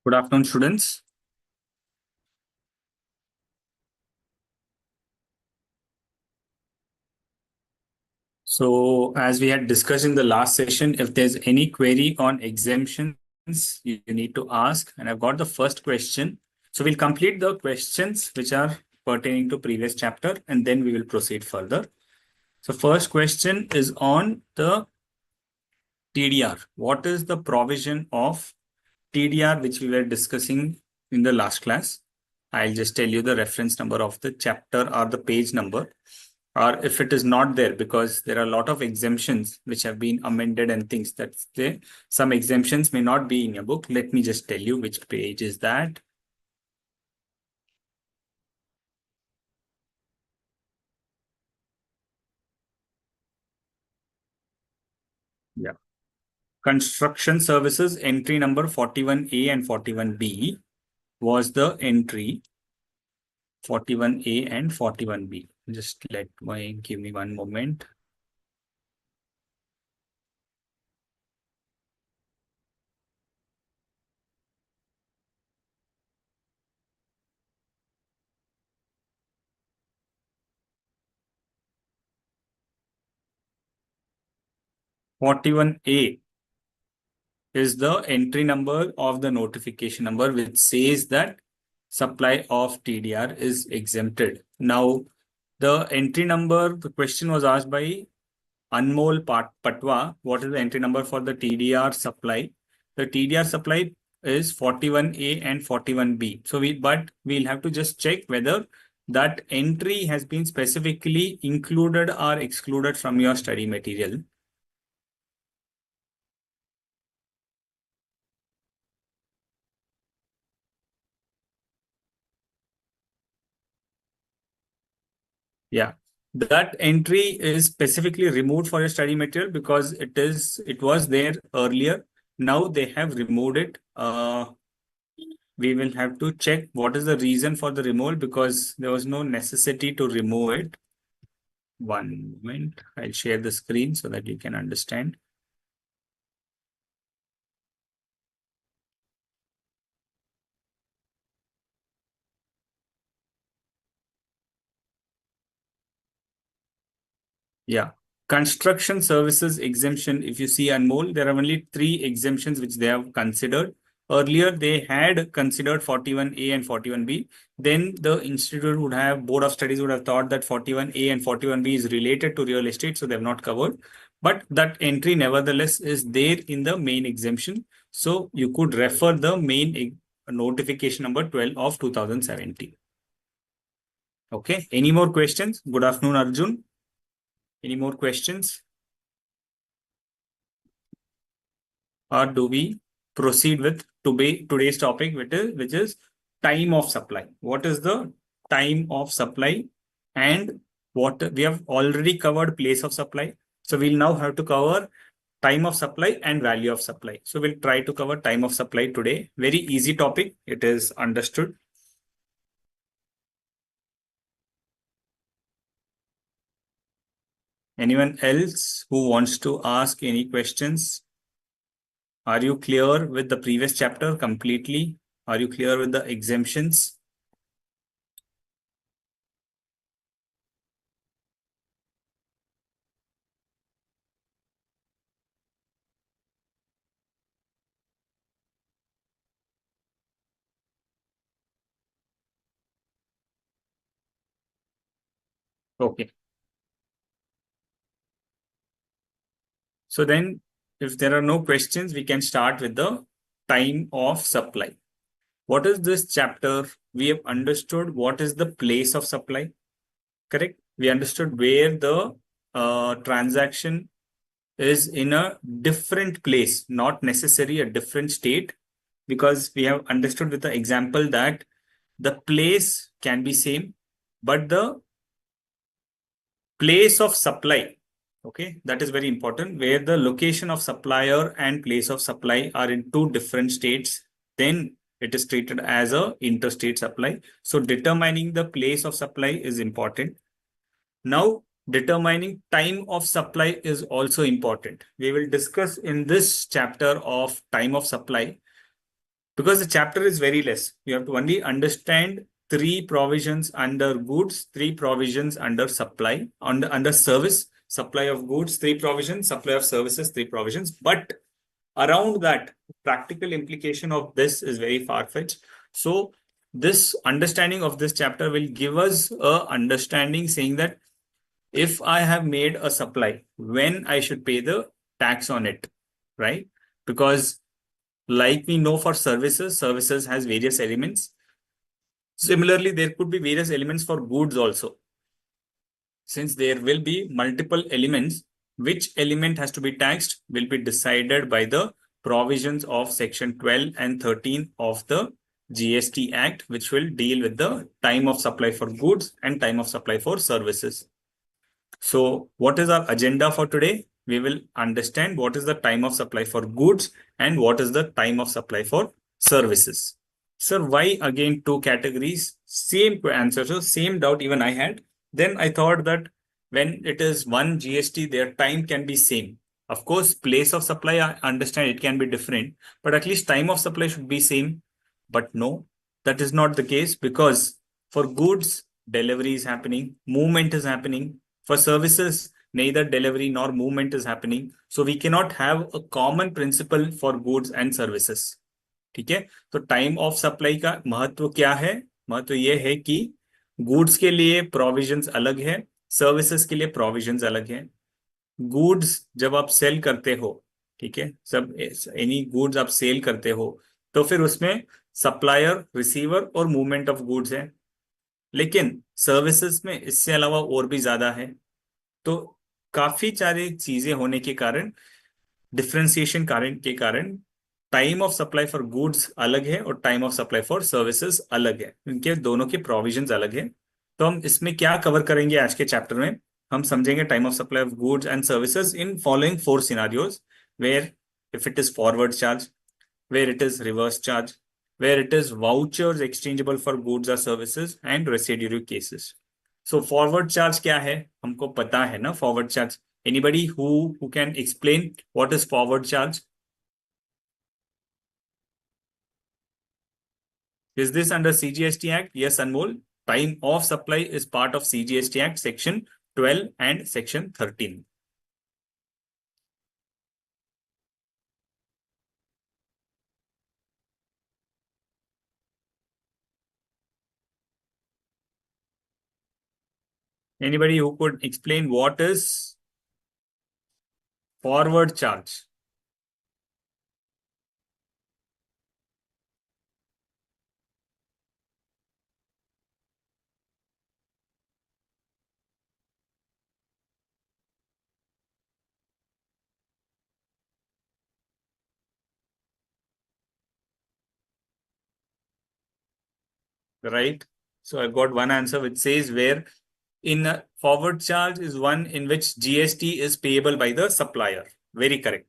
Good afternoon, students. So, as we had discussed in the last session, if there's any query on exemptions, you need to ask. And I've got the first question. So, we'll complete the questions which are pertaining to previous chapter, and then we will proceed further. So, first question is on the TDR. What is the provision of TDR which we were discussing in the last class? I'll just tell you the reference number of the chapter or the page number. Or if it is not there, because there are a lot of exemptions which have been amended and things that's there. Some exemptions may not be in your book. Let me just tell you which page is that. Yeah. Construction services entry number 41A and 41B was the entry 41A and 41B. Just give me one moment. (41A) is the entry number of the notification number which says that supply of TDR is exempted. Now, the entry number, the question was asked by Anmol Patwa. What is the entry number for the TDR supply? The TDR supply is 41A and 41B. So we'll have to just check whether that entry has been specifically included or excluded from your study material. Yeah, that entry is specifically removed for your study material because it was there earlier. Now they have removed it. We will have to check what is the reason for the removal because there was no necessity to remove it. One moment, I'll share the screen so that you can understand. Yeah. Construction services exemption. If you see Anmol, there are only 3 exemptions which they have considered. Earlier, they had considered 41A and 41B. Then the institute would have, Board of Studies would have thought that 41A and 41B is related to real estate, so they have not covered. But that entry nevertheless is there in the main exemption. So you could refer the main notification number 12 of 2017. Okay. Any more questions? Good afternoon, Arjun. Any more questions? Or do we proceed with today's topic, which is time of supply? What is the time of supply? And what we have already covered place of supply. So we'll now have to cover time of supply and value of supply. So we'll try to cover time of supply today. Very easy topic. It is understood. Anyone else who wants to ask any questions? Are you clear with the previous chapter completely? Are you clear with the exemptions? Okay. So then if there are no questions, we can start with the time of supply. What is this chapter? We have understood what is the place of supply, correct? We understood where the transaction is in a different place, not necessarily a different state, because we have understood with the example that the place can be same, but the place of supply, okay, that is very important, where the location of supplier and place of supply are in 2 different states, then it is treated as a interstate supply. So determining the place of supply is important. Now, determining time of supply is also important. We will discuss in this chapter of time of supply because the chapter is very less. You have to only understand 3 provisions under goods, 3 provisions under supply, under service, supply of goods, 3 provisions, supply of services, 3 provisions. But around that, practical implication of this is very far-fetched. So this understanding of this chapter will give us a understanding saying that if I have made a supply, when I should pay the tax on it, right? Because like we know for services, services has various elements. Similarly, there could be various elements for goods also. Since there will be multiple elements, which element has to be taxed will be decided by the provisions of section 12 and 13 of the GST Act, which will deal with the time of supply for goods and time of supply for services. So what is our agenda for today? We will understand what is the time of supply for goods and what is the time of supply for services. Sir, why again 2 categories? Same answer, so same doubt even I had. Then I thought that when it is one GST, their time can be same. Of course, place of supply, I understand it can be different, but at least time of supply should be same. But no, that is not the case, because for goods, delivery is happening, movement is happening. For services, neither delivery nor movement is happening. So we cannot have a common principle for goods and services. ठीक है, तो time of supply का महत्व क्या है? महत्व यह है कि गुड्स के लिए प्रोविजंस अलग है, सर्विसेज के लिए प्रोविजंस अलग है. गुड्स जब आप सेल करते हो, ठीक है, सब एनी गुड्स आप सेल करते हो, तो फिर उसमें सप्लायर, रिसीवर और मूवमेंट ऑफ गुड्स है. लेकिन सर्विसेज में इससे अलावा और भी ज्यादा है. तो काफी सारी चीजें होने के कारण, डिफरेंशिएशन के कारण time of supply for goods अलग है और time of supply for services अलग है. इनके दोनों के प्रोविजंस अलग है. तो हम इसमें क्या कवर करेंगे आज के चैप्टर में? हम समझेंगे time of supply of goods and services in following 4 scenarios, where if it is forward charge, where it is reverse charge, where it is vouchers exchangeable for goods or services, and residual cases. So forward charge क्या है? हमको पता है ना forward charge. Anybody who can explain what is forward charge? Is this under CGST Act? Yes, Anmol. Time of supply is part of CGST Act section 12 and section 13. Anybody who could explain what is forward charge? Right? So I've got one answer which says where in a forward charge is one in which GST is payable by the supplier. Very correct.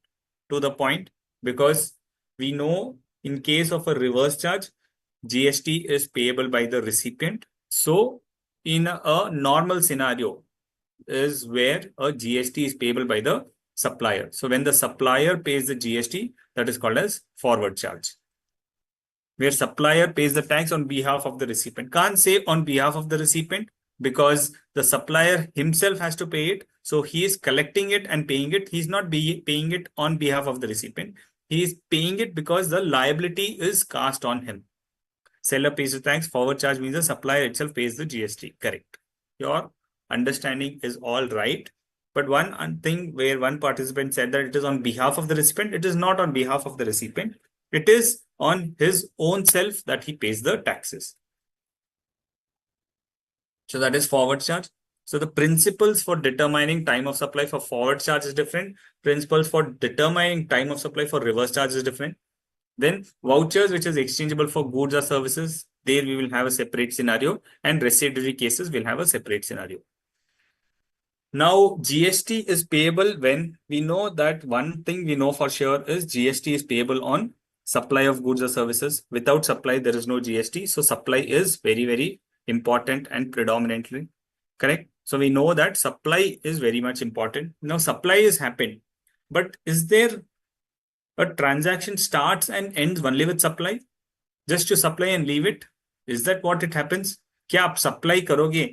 To the point, because we know in case of a reverse charge, GST is payable by the recipient. So in a normal scenario is where a GST is payable by the supplier. So when the supplier pays the GST, that is called as forward charge, where supplier pays the tax on behalf of the recipient. Can't say on behalf of the recipient because the supplier himself has to pay it. So he is collecting it and paying it. He's not paying it on behalf of the recipient. He is paying it because the liability is cast on him. Seller pays the tax. Forward charge means the supplier itself pays the GST. Correct. Your understanding is all right. But one thing where one participant said that it is on behalf of the recipient, it is not on behalf of the recipient. It is on his own self that he pays the taxes. So that is forward charge. So the principles for determining time of supply for forward charge is different. Principles for determining time of supply for reverse charge is different. Then vouchers, which is exchangeable for goods or services, there we will have a separate scenario, and residual cases will have a separate scenario. Now, GST is payable when we know that one thing we know for sure is GST is payable on supply of goods or services. Without supply, there is no GST. So supply is very, very important and predominantly correct. So we know that supply is very much important. Now, supply is happened, but is there a transaction starts and ends only with supply? Just to supply and leave it? Is that what it happens? क्या आप supply करोगे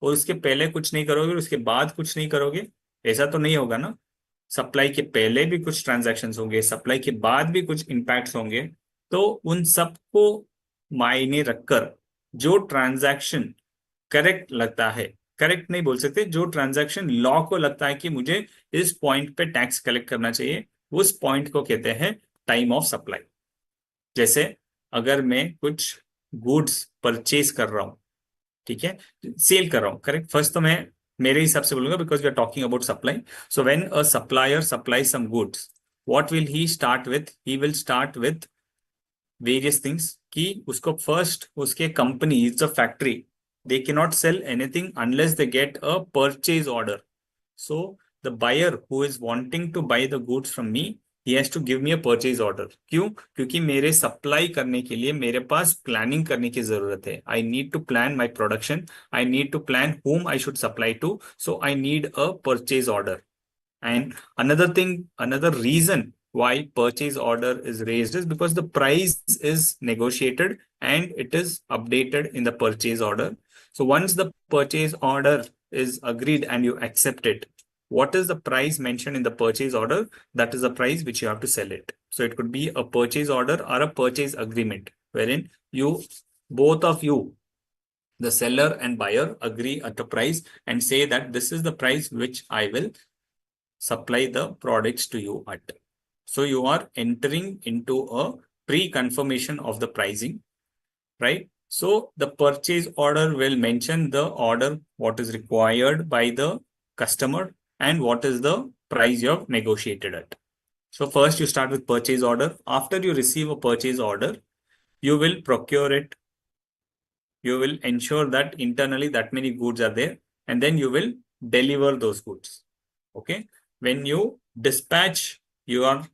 और उसके पहले कुछ नहीं करोगे, उसके बाद कुछ नहीं करोगे? ऐसा तो नहीं होगा ना। सप्लाई के पहले भी कुछ ट्रांजैक्शंस होंगे, सप्लाई के बाद भी कुछ इम्पैक्ट्स होंगे। तो उन सबको मायने रखकर जो ट्रांजैक्शन करेक्ट लगता है, करेक्ट नहीं बोल सकते, जो ट्रांजैक्शन लॉ को लगता है कि मुझे इस पॉइंट पे टैक्स कलेक्ट करना चाहिए, उस पॉइंट को कहते हैं टाइम ऑफ सप्लाई। जैसे अगर मैं कुछ गुड्स परचेज कर रहा हूँ, ठीक है, सेल कर रहा हूँ, करेक्ट। फर्स्ट तो मैं मेरे हिसाब से बोलूंगा because we are talking about supply. So when a supplier supply some goods, what will he start with? He will start with various things, कि उसको फर्स्ट उसके company is a factory, they can not sell anything unless they get a purchase order. So the buyer who is wanting to buy the goods from me, he has to give me a purchase order. क्यों? क्योंकि मेरे supply करने के लिए मेरे पास planning करने की जरूरत है। I need to plan my production. I need to plan whom I should supply to. So I need a purchase order. And another thing, another reason why purchase order is raised is because the price is negotiated and it is updated in the purchase order. So once the purchase order is agreed and you accept it, what is the price mentioned in the purchase order? That is the price which you have to sell it. So it could be a purchase order or a purchase agreement wherein both of you, the seller and buyer, agree at a price and say that this is the price which I will supply the products to you at. So you are entering into a pre-confirmation of the pricing, right? So the purchase order will mention the order, what is required by the customer, and what is the price you have negotiated at. So first you start with purchase order. After you receive a purchase order, you will procure it. You will ensure that internally that many goods are there, and then you will deliver those goods. Okay. When you dispatch your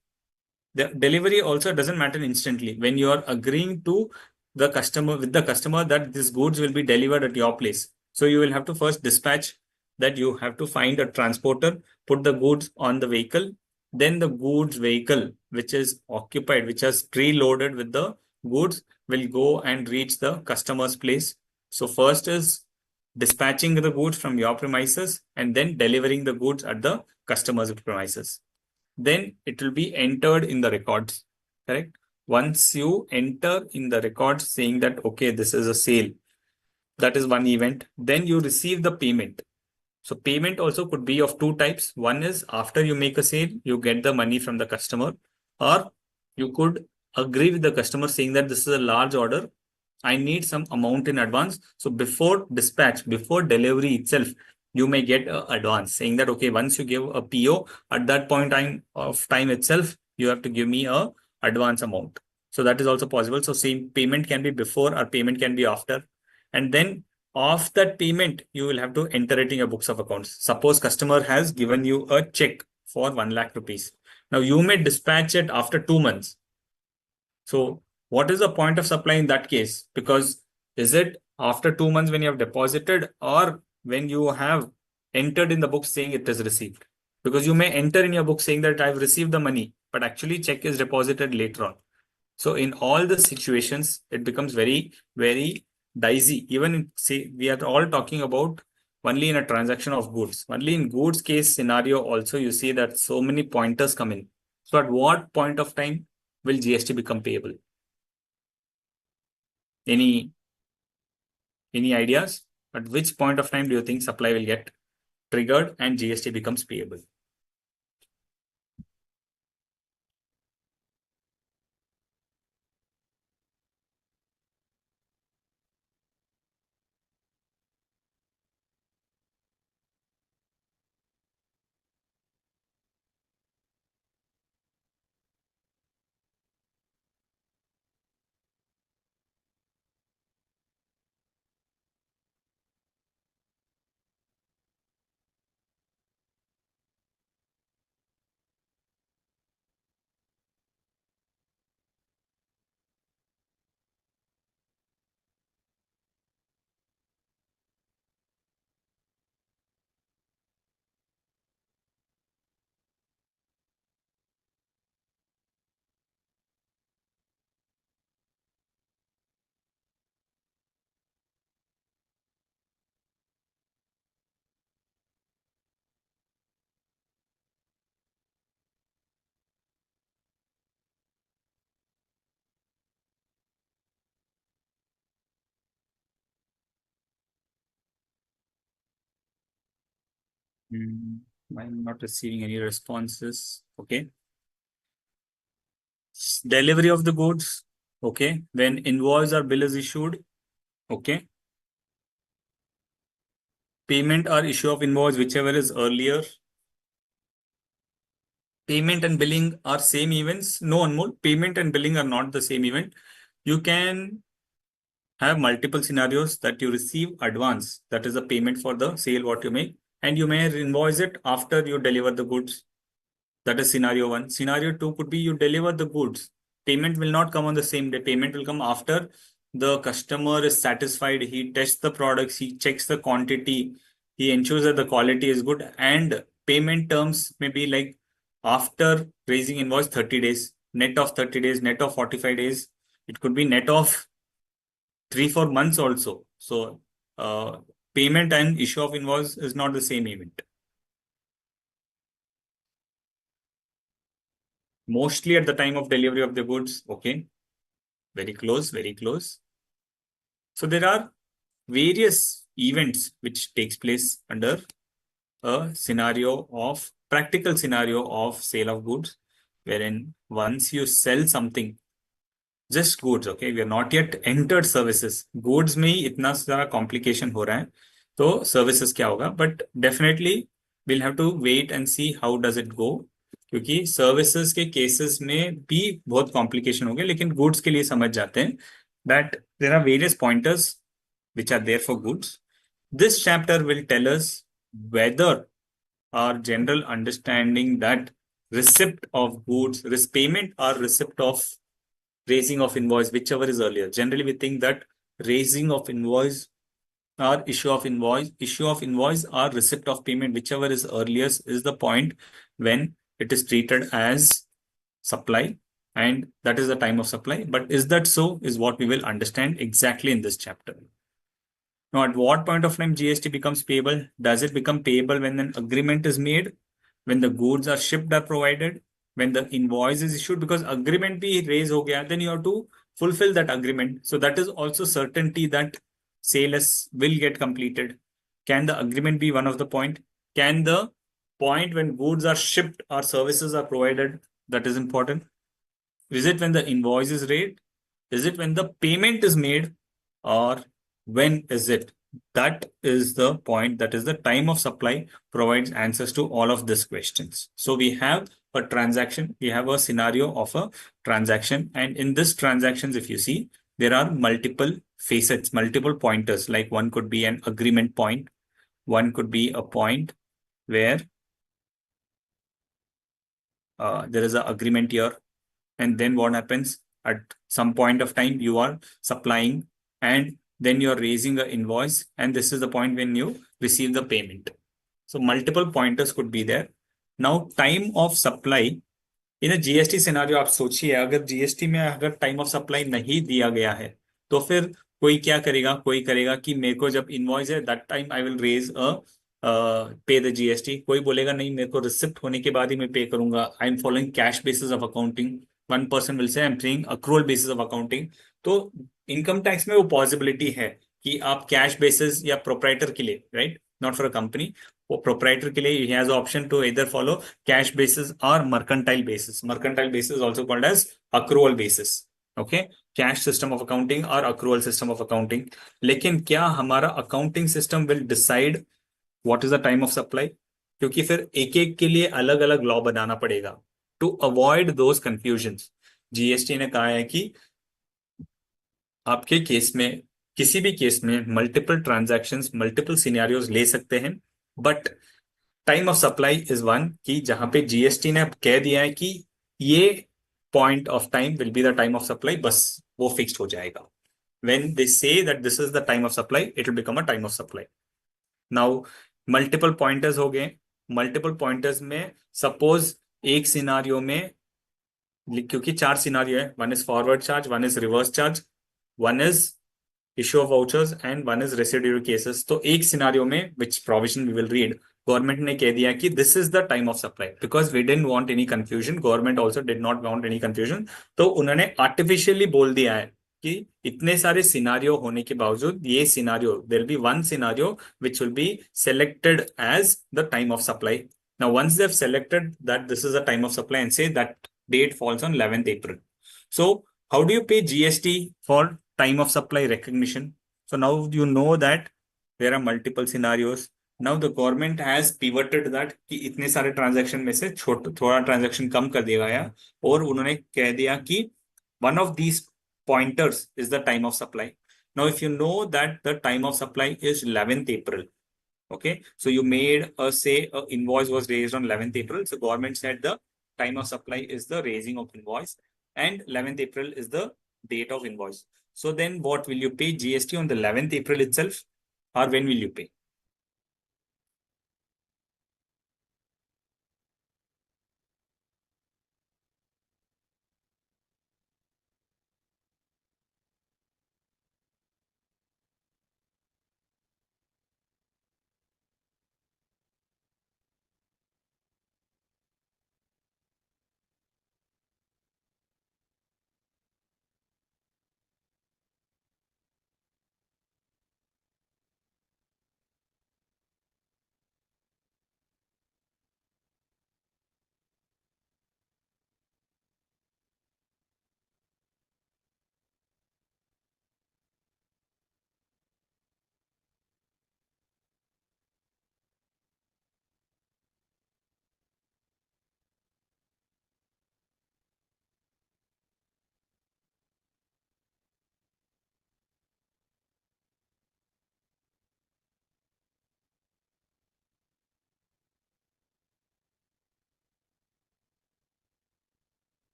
the delivery also doesn't matter instantly. When you are agreeing to the customer with the customer that these goods will be delivered at your place, so you will have to first dispatch, that you have to find a transporter, put the goods on the vehicle, then the goods vehicle which is occupied, which has preloaded with the goods, will go and reach the customer's place. So first is dispatching the goods from your premises and then delivering the goods at the customer's premises. Then it will be entered in the records, correct? Once you enter in the records saying that, okay, this is a sale, that is one event, then you receive the payment. So payment also could be of two types. One is after you make a sale, you get the money from the customer, or you could agree with the customer saying that this is a large order, I need some amount in advance. So before dispatch, before delivery itself, you may get an advance saying that, okay, once you give a PO, at that point of time itself, you have to give me a advance amount. So that is also possible. So same payment can be before or payment can be after. And then of that payment, you will have to enter it in your books of accounts. Suppose customer has given you a check for 1 lakh rupees. Now you may dispatch it after 2 months. So what is the point of supply in that case? Because is it after 2 months when you have deposited, or when you have entered in the book saying it is received? Because you may enter in your book saying that I've received the money, but actually check is deposited later on. So in all the situations, it becomes very, very dicey. Even say we are all talking about only in a transaction of goods. Only in goods case scenario also you see that so many pointers come in. So at what point of time will GST become payable? Any any ideas? At which point of time do you think supply will get triggered and GST becomes payable? I'm not receiving any responses. Okay. Delivery of the goods. Okay. When invoice or bill is issued. Okay. Payment or issue of invoice, whichever is earlier. Payment and billing are same events. No, Anmol. Payment and billing are not the same event. You can have multiple scenarios that you receive advance. That is the payment for the sale what you make. And you may invoice it after you deliver the goods. That is scenario one. Scenario two could be you deliver the goods. Payment will not come on the same day. Payment will come after the customer is satisfied. He tests the products. He checks the quantity. He ensures that the quality is good. And payment terms may be like after raising invoice 30 days, net of 30 days, net of 45 days. It could be net of 3-4 months also. So payment and issue of invoice is not the same event. Mostly at the time of delivery of the goods. Okay. Very close, very close. So there are various events which takes place under a scenario of practical scenario of sale of goods, wherein once you sell something, just goods, okay, we are not yet entered services. Goods में ही इतना सारा complication हो रहा है, तो services क्या होगा? But definitely we'll have to wait and see how does it go. क्योंकि सर्विसेज के केसेस में भी बहुत कॉम्प्लिकेशन हो गए, लेकिन गुड्स के लिए समझ जाते हैं that there are various pointers which are there for goods. This chapter will tell us whether our general understanding that receipt of goods, payment or receipt of raising of invoice, whichever is earlier. Generally, we think that raising of invoice or issue of invoice or receipt of payment, whichever is earliest, is the point when it is treated as supply, and that is the time of supply. But is that so? Is what we will understand exactly in this chapter. Now, at what point of time GST becomes payable? Does it become payable when an agreement is made, when the goods are shipped or provided, when the invoice is issued? Because agreement be raised ho gaya, then you have to fulfill that agreement. So that is also certainty that sales will get completed. Can the agreement be one of the point? Can the point when goods are shipped or services are provided? That is important. Is it when the invoice is raised? Is it when the payment is made? Or when is it? That is the point. That is the time of supply provides answers to all of these questions. So we have a transaction. We have a scenario of a transaction. And in this transactions, if you see, there are multiple facets, multiple pointers. Like one could be an agreement point. One could be a point where there is an agreement here. And then what happens? At some point of time, you are supplying and then you're raising an invoice. And this is the point when you receive the payment. So multiple pointers could be there. Now, time of supply. In a GST scenario, आप सोचिए अगर GST में अगर time of supply नहीं दिया गया है तो फिर कोई क्या करेगा? कोई करेगा कि मेरे को जब इनवॉइस है that time I will raise pay the GST. कोई बोलेगा नहीं, मेरे को रिसिप्ट होने के बाद ही मैं पे करूंगा. I am following cash basis of accounting. One person will say I am paying accrual basis of accounting. तो इनकम टैक्स में वो पॉसिबिलिटी है कि आप कैश बेसिस या प्रोप्राइटर के लिए, right, not for a company, वो प्रोप्राइटर के लिए he has option to either follow cash basis or mercantile basis. Mercantile basis is also called as accrual basis. Okay, cash system of accounting or accrual system of accounting. लेकिन क्या हमारा accounting system will decide what is the time of supply? क्योंकि फिर एक एक के लिए अलग अलग लॉ बनाना पड़ेगा to avoid those confusions. GST ने कहा है कि आपके केस में, किसी भी केस में मल्टीपल ट्रांजैक्शंस, मल्टीपल सिनेरियोज ले सकते हैं, but time of supply is one की जहां पे जीएसटी ने कह दिया है कि ये point of time will be the time of supply, बस वो फिक्स्ड हो जाएगा. When they say that this is the time of supply, it will become a time of supply. Now multiple pointers हो गए. मल्टीपल पॉइंटर्स में suppose एक scenario में, क्योंकि 4 सिनारियो है, one is forward charge, one is reverse charge, one is issue of vouchers and one is residual cases. तो एक scenario में which provision we will read, government ने कह दिया कि this is the time of supply because we didn't want any confusion. Government also did not want any confusion. तो उन्होंने artificially बोल दिया है कि इतने सारे सिनारियो होने के बावजूद ये scenario there be one scenario which will be selected as the time of supply. Now once they have selected that this is the time of supply and say that date falls on 11th April. So how do you pay GST for time of supply recognition? So now you know that there are multiple scenarios. Now the government has pivoted that कि इतने सारे transaction में से थोड़ा transaction कम कर दिया गया और उन्होंने कह दिया कि one of these pointers is the time of supply. Now, if you know that the time of supply is 11th April, okay, so you made a say a invoice was raised on 11th April. So government said the time of supply is the raising of invoice and 11th April is the date of invoice. So then what will you pay GST on the 11th April itself or when will you pay?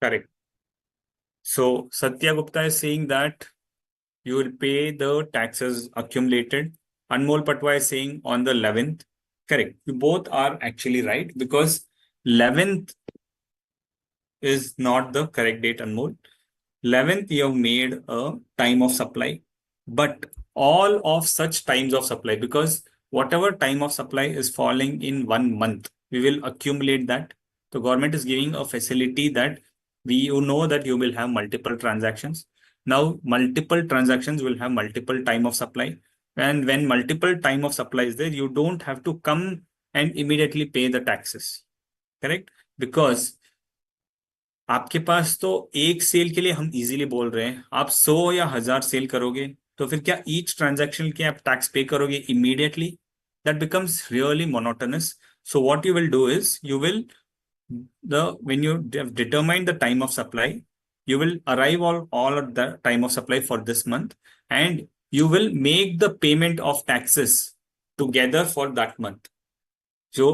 Correct. So Satya Gupta is saying that you will pay the taxes accumulated. Anmol Patwa is saying on the 11th. Correct. You both are actually right because 11th is not the correct date, Anmol. 11th, you have made a time of supply, but all of such times of supply, because whatever time of supply is falling in 1 month, we will accumulate that. The government is giving a facility that you know that you will have multiple transactions. Now, multiple transactions will have multiple time of supply. And when multiple time of supply is there, you don't have to come and immediately pay the taxes. Correct? Because आपके पास तो एक cell के लिए हम easily बोल रहे हैं, आप 100 या 1000 सेल करोगे तो फिर क्या ईच ट्रांजैक्शन के आप टैक्स पे करोगे immediately? That becomes really monotonous. So what you will do is you will the when you have determined the time of supply, you will arrive all at the time of supply for this month and you will make the payment of taxes together for that month. जो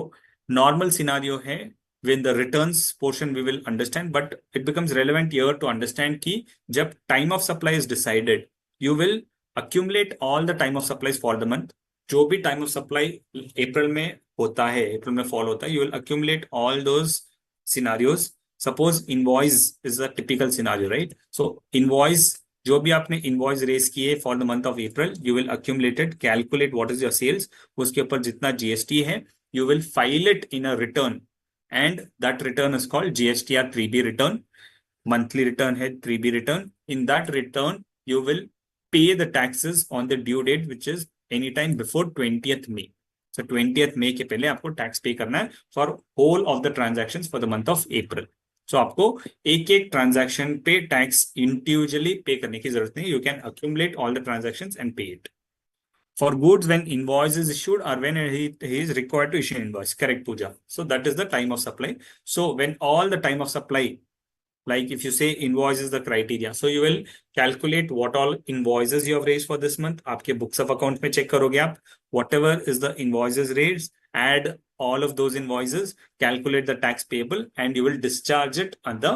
normal scenario है, when the returns portion we will understand, but it becomes relevant here to understand कि जब time of supply is decided, you will accumulate all the time of supplies for the month. जो भी time of supply अप्रैल में होता है, अप्रैल में fall होता है, you will accumulate all those scenarios. Suppose invoice is a typical scenario, right? So invoice जो भी आपने इनवॉइस रेस किए for the month of April, you will accumulated, calculate what is your sales, उसके ऊपर जितना GST है you will file it in a return and that return is called GST or 3B return. Monthly return है 3B return. In that return, you will pay the taxes on the due date, which is anytime before 20th May. So 20th May के पहले आपको tax पे करना है for whole of the transactions for the month of April. So आपको एक एक transaction पे टैक्स इंडिविजुअली पे करने की जरूरत नहीं. You can accumulate all the transactions and pay it. For goods, when invoice is issued or when he is required to issue an invoice. Correct, Pooja. So that is the time of supply. So when all the time of supply, like if you say invoice is the criteria, so you will calculate what all invoices you have raised for this month. आपके books of account में check करोगे आप. Whatever is the invoices raised, add all of those invoices, calculate the tax payable, and you will discharge it at the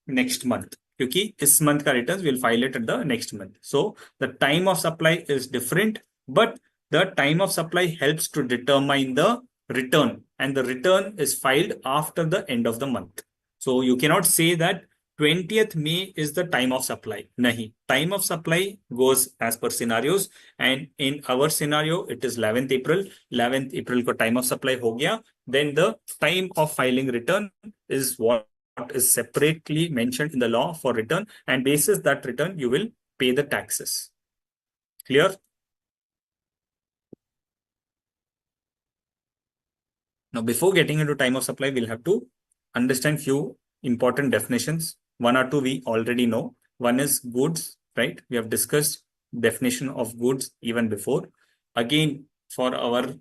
next month. क्योंकि इस month का returns will file it at the next month. So the time of supply is different, but the time of supply helps to determine the return, and the return is filed after the end of the month. So you cannot say that 20th May is the time of supply. Nahi. Time of supply goes as per scenarios. And in our scenario, it is 11th April. 11th April ko time of supply ho gaya. Then the time of filing return is what is separately mentioned in the law for return. And basis that return, you will pay the taxes. Clear? Now, before getting into time of supply, we'll have to understand few important definitions. One or two we already know. One is goods, right? We have discussed definition of goods even before. Again, for our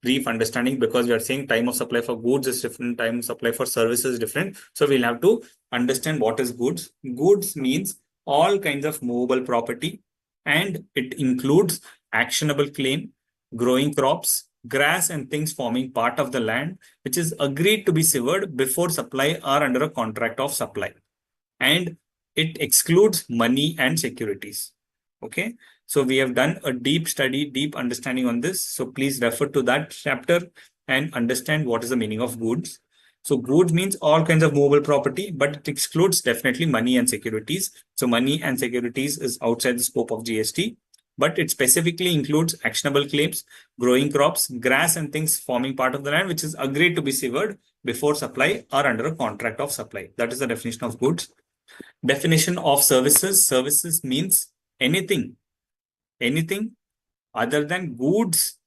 brief understanding, because we are saying time of supply for goods is different, time of supply for services is different. So we'll have to understand what is goods. Goods means all kinds of movable property, and it includes actionable claim, growing crops, grass and things forming part of the land, which is agreed to be severed before supply or under a contract of supply. And it excludes money and securities. Okay. So we have done a deep study, deep understanding on this. So please refer to that chapter and understand what is the meaning of goods. So goods means all kinds of movable property, but it excludes definitely money and securities. So money and securities is outside the scope of GST. But it specifically includes actionable claims, growing crops, grass and things forming part of the land, which is agreed to be severed before supply or under a contract of supply. That is the definition of goods. Definition of services. Services means anything other than goods.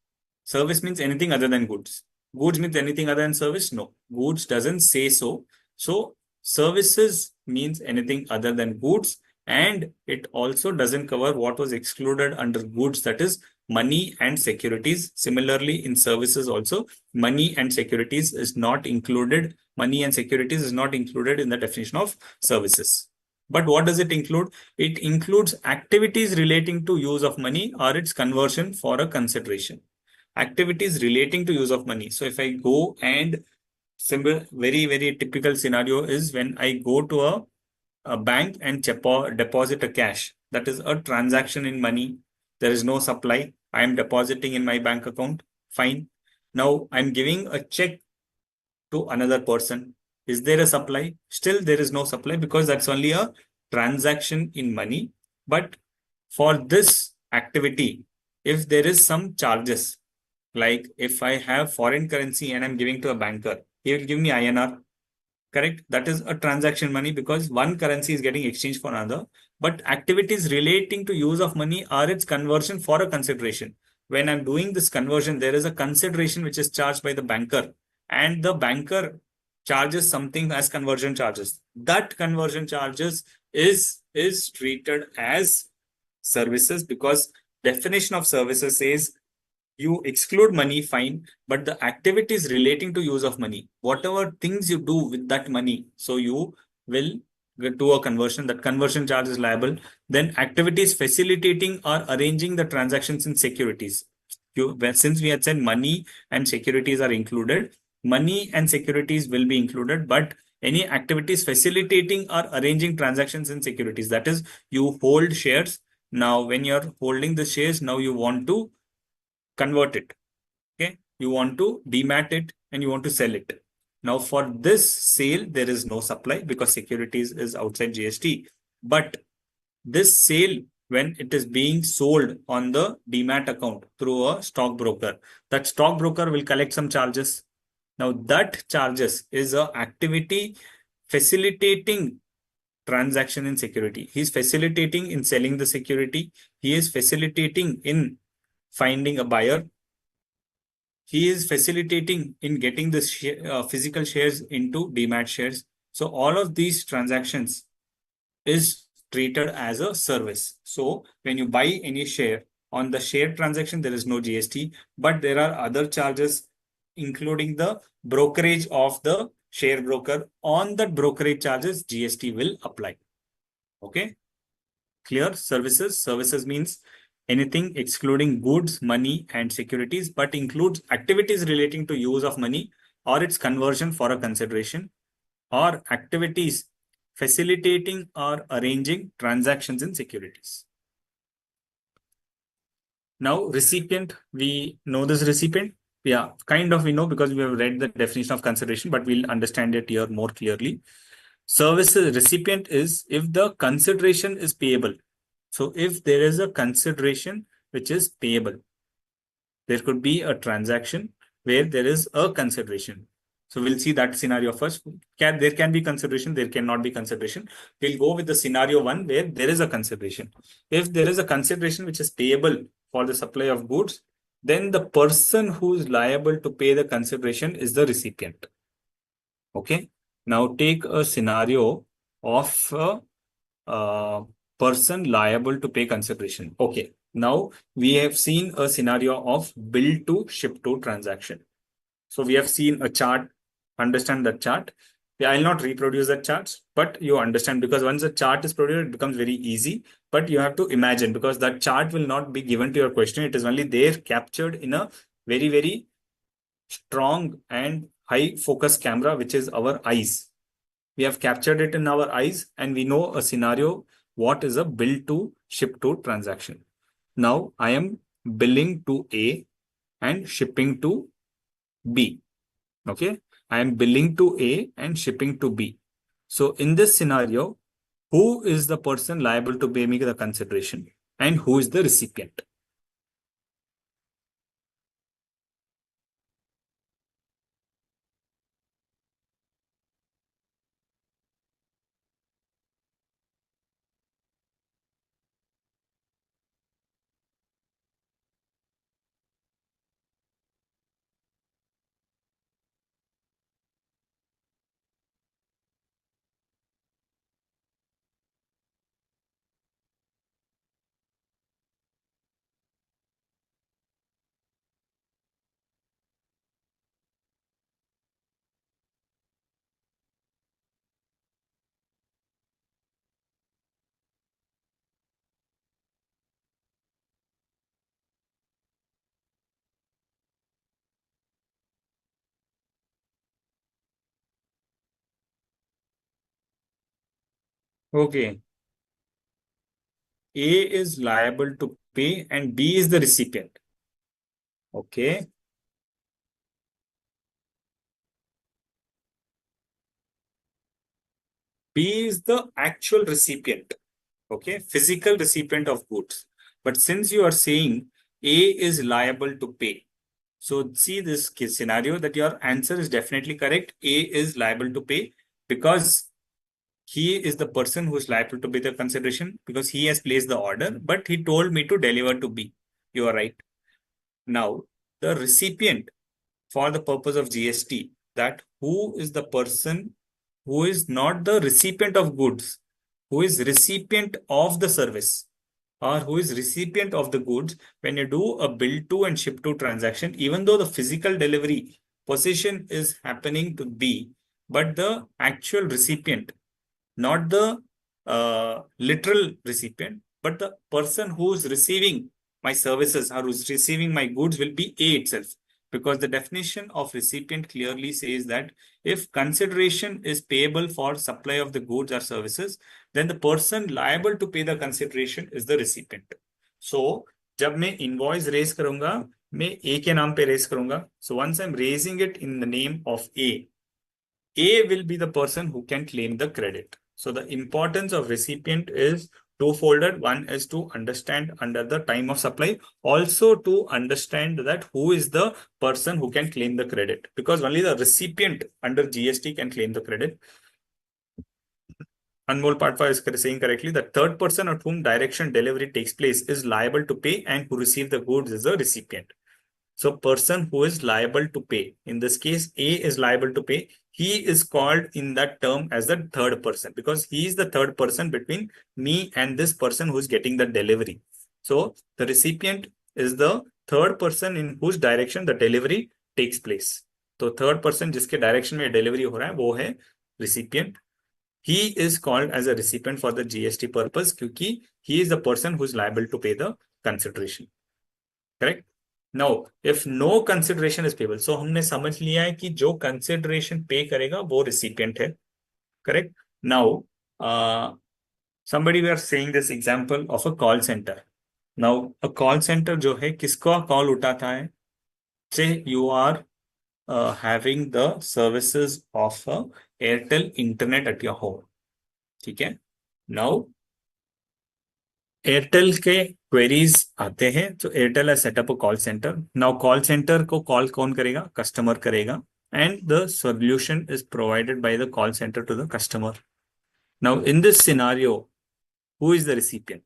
Service means anything other than goods. Goods means anything other than service? No. Goods doesn't say so. So services means anything other than goods. And it also doesn't cover what was excluded under goods, that is money and securities. Similarly, in services also, money and securities is not included. Money and securities is not included in the definition of services. But what does it include? It includes activities relating to use of money or its conversion for a consideration. Activities relating to use of money. So if I go and very typical scenario is when I go to a bank and deposit a cash. That is a transaction in money. There is no supply. I am depositing in my bank account. Fine. Now I'm giving a check to another person. Is there a supply? Still, there is no supply because that's only a transaction in money. But for this activity, if there is some charges, like if I have foreign currency and I'm giving to a banker, he will give me INR. Correct? That is a transaction money because one currency is getting exchanged for another. But activities relating to use of money are its conversion for a consideration. When I'm doing this conversion, there is a consideration which is charged by the banker, and the banker charges something as conversion charges. That conversion charges is treated as services because definition of services says you exclude money, fine, but the activities relating to use of money, whatever things you do with that money, so you will do a conversion, that conversion charge is liable. Then activities facilitating or arranging the transactions in securities. Since we had said money and securities are included, money and securities will be included, but any activities facilitating or arranging transactions in securities, that is, you hold shares. Now, when you're holding the shares, now you want to convert it. Okay, you want to demat it and you want to sell it. Now, for this sale, there is no supply because securities is outside GST. But this sale, when it is being sold on the demat account through a stockbroker, that stockbroker will collect some charges. Now, that charges is a activity facilitating transaction in security. He is facilitating in selling the security. He is facilitating in finding a buyer. He is facilitating in getting the physical shares into demat shares. So all of these transactions is treated as a service. So when you buy any share on the share transaction, there is no GST, but there are other charges, including the brokerage of the share broker. On that brokerage charges, GST will apply. Okay. Clear? Services. Services means anything excluding goods, money, and securities, but includes activities relating to use of money or its conversion for a consideration, or activities facilitating or arranging transactions in securities. Now, recipient, we know this recipient. Yeah, kind of we know because we have read the definition of consideration, but we'll understand it here more clearly. Services recipient is if the consideration is payable. So if there is a consideration which is payable, there could be a transaction where there is a consideration. So we'll see that scenario first. There can be consideration, there cannot be consideration. We'll go with the scenario one where there is a consideration. If there is a consideration which is payable for the supply of goods, then the person who is liable to pay the consideration is the recipient. Okay. Now take a scenario of a person liable to pay consideration. Okay. Now we have seen a scenario of bill to ship to transaction. So we have seen a chart. Understand that chart. Yeah, I'll not reproduce that charts, but you understand, because once a chart is produced, it becomes very easy. But you have to imagine, because that chart will not be given to your question. It is only there captured in a very, very strong and high focus camera, which is our eyes. We have captured it in our eyes and we know a scenario. What is a bill to ship to transaction? Now I am billing to A and shipping to B. Okay. I am billing to A and shipping to B. So in this scenario, who is the person liable to pay me the consideration and who is the recipient? Okay. A is liable to pay and B is the recipient. Okay. B is the actual recipient. Okay. Physical recipient of goods. But since you are saying A is liable to pay, so see this case scenario that your answer is definitely correct. A is liable to pay because he is the person who is liable to pay the consideration because he has placed the order, but he told me to deliver to B. You are right. Now, the recipient, for the purpose of GST, that who is the person who is not the recipient of goods, who is recipient of the service, or who is recipient of the goods when you do a bill to and ship to transaction, even though the physical delivery position is happening to B, but the actual recipient, not the literal recipient, but the person who's receiving my services or who's receiving my goods will be A itself. Because the definition of recipient clearly says that if consideration is payable for supply of the goods or services, then the person liable to pay the consideration is the recipient. So, जब मैं invoice raise करूंगा, मैं A के नाम पे raise करूंगा. So once I'm raising it in the name of A will be the person who can claim the credit. So the importance of recipient is two-folded. One is to understand under the time of supply, also to understand that who is the person who can claim the credit, because only the recipient under GST can claim the credit. Anmol Patwa is saying correctly, the third person at whom direction delivery takes place is liable to pay and who receive the goods is the recipient. So person who is liable to pay, in this case, A is liable to pay. He is called in that term as the third person because he is the third person between me and this person who is getting the delivery. So the recipient is the third person in whose direction the delivery takes place. So third person जिसके direction में delivery हो रहा है वो है recipient. He is called as a recipient for the GST purpose क्योंकि he is the person who is liable to pay the consideration. Correct? Now, if no consideration is payable, so हमने समझ लिया है कि जो consideration pay करेगा वो recipient है. Correct? Now, somebody we are saying this example of a call center. Now, a call center जो है किसका call उठाता है? Say you are having the services of a Airtel internet at your home. ठीक है। Now Airtel के queries आते हैं तो Airtel has setup a call center. Now call center को कॉल कौन करेगा? कस्टमर करेगा, and the solution is provided by the call center to the customer. Now in this scenario, who is the recipient?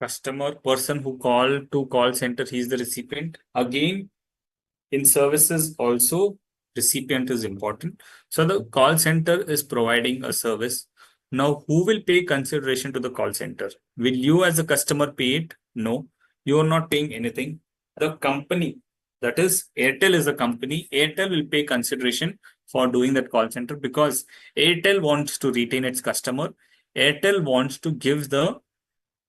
Customer person who called to call center, he is the recipient. Again, in services also, recipient is important. So the call center is providing a service. Now, who will pay consideration to the call center? Will you as a customer pay it? No, you are not paying anything. The company, that is Airtel is a company, Airtel will pay consideration for doing that call center because Airtel wants to retain its customer. Airtel wants to give the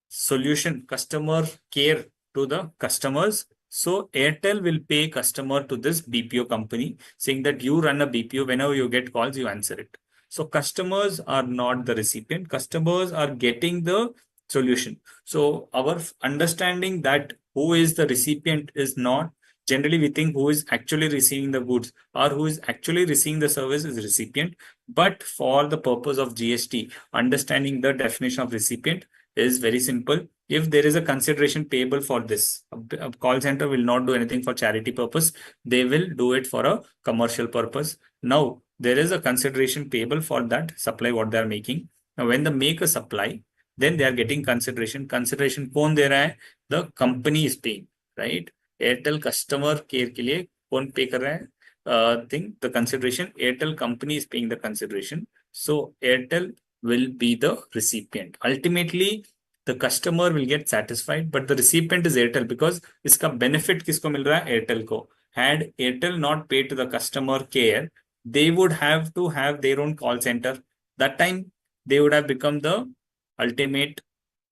solution, customer care to the customers. So Airtel will pay customer to this BPO company, saying that you run a BPO, whenever you get calls, you answer it. So customers are not the recipient, customers are getting the solution. So our understanding that who is the recipient is not, generally we think who is actually receiving the goods or who is actually receiving the service is recipient. But for the purpose of GST, understanding the definition of recipient is very simple. If there is a consideration payable for this, a call center will not do anything for charity purpose. They will do it for a commercial purpose. Now, there is a consideration payable for that supply what they are making. Now, when they make a supply, then they are getting consideration. Consideration कौन दे रहा है? The company is paying, right? Airtel customer care के लिए कौन pay कर रहा है? Thing, the consideration. Airtel company is paying the consideration. So Airtel will be the recipient. Ultimately, the customer will get satisfied, but the recipient is Airtel because इसका benefit किसको मिल रहा है? Airtel को. Had Airtel not paid to the customer care, they would have to have their own call center. That time, they would have become the ultimate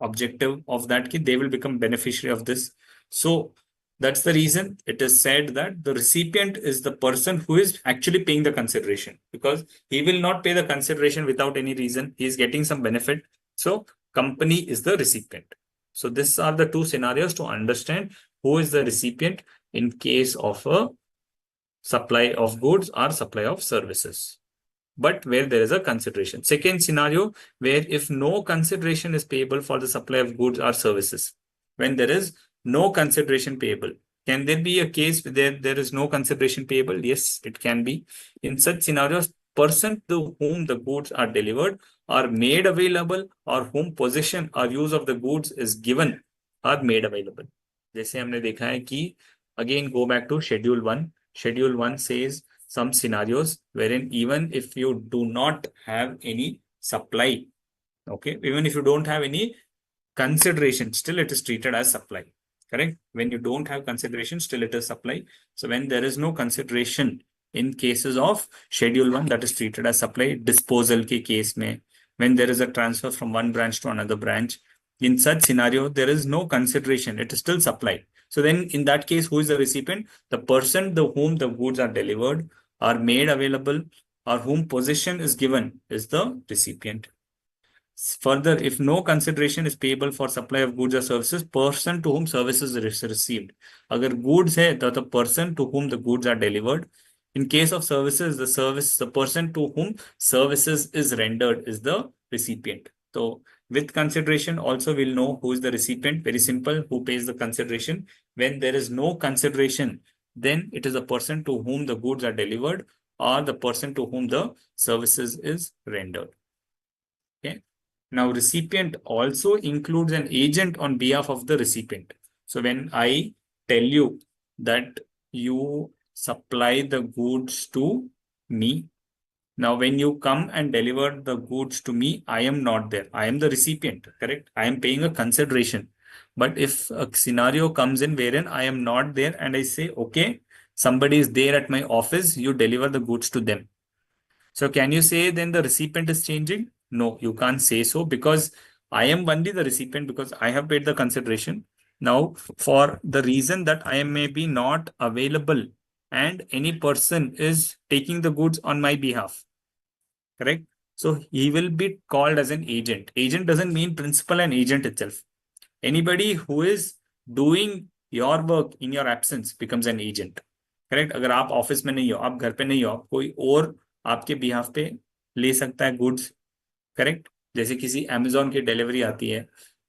objective of that. They will become beneficiary of this. So that's the reason it is said that the recipient is the person who is actually paying the consideration, because he will not pay the consideration without any reason. He is getting some benefit. So company is the recipient. So these are the two scenarios to understand who is the recipient in case of a supply of goods or supply of services, but where there is a consideration. Second scenario, where if no consideration is payable for the supply of goods or services, when there is no consideration payable, can there be a case where there is no consideration payable? Yes, it can be. In such scenarios, person to whom the goods are delivered are made available, or whom possession or use of the goods is given are made available. जैसे हमने देखा है कि again go back to schedule 1. Schedule 1 says some scenarios wherein even if you do not have any supply, okay, even if you don't have any consideration, still it is treated as supply. Correct? When you don't have consideration, still it is supply. So when there is no consideration in cases of schedule 1, that is treated as supply. Disposal ke case mein, when there is a transfer from one branch to another branch, in such scenario, there is no consideration. It is still supply. So then in that case, who is the recipient? The person to whom the goods are delivered, are made available, or whom possession is given is the recipient. Further, if no consideration is payable for supply of goods or services, person to whom services is received. अगर goods है, the person to whom the goods are delivered. In case of services, the person to whom services is rendered is the recipient. So With consideration, also we'll know who is the recipient. Very simple, who pays the consideration. When there is no consideration, then it is the person to whom the goods are delivered or the person to whom the services is rendered. Okay. Now, recipient also includes an agent on behalf of the recipient. So when I tell you that you supply the goods to me, now when you come and deliver the goods to me, I am not there. I am the recipient, correct? I am paying a consideration. But if a scenario comes in wherein I am not there and I say, okay, somebody is there at my office, you deliver the goods to them. So can you say then the recipient is changing? No, you can't say so because I am only the recipient because I have paid the consideration. Now, for the reason that I am maybe not available and any person is taking the goods on my behalf, correct? So he will be called as an agent. Agent doesn't mean principal and agent itself. Anybody who is doing your work in your absence becomes an agent. Correct. अगर आप office में नहीं हो, आप घर पे नहीं हो, कोई और आपके बिहाफ पे ले सकता है गुड्स, करेक्ट. जैसे किसी अमेजोन की डिलीवरी आती है,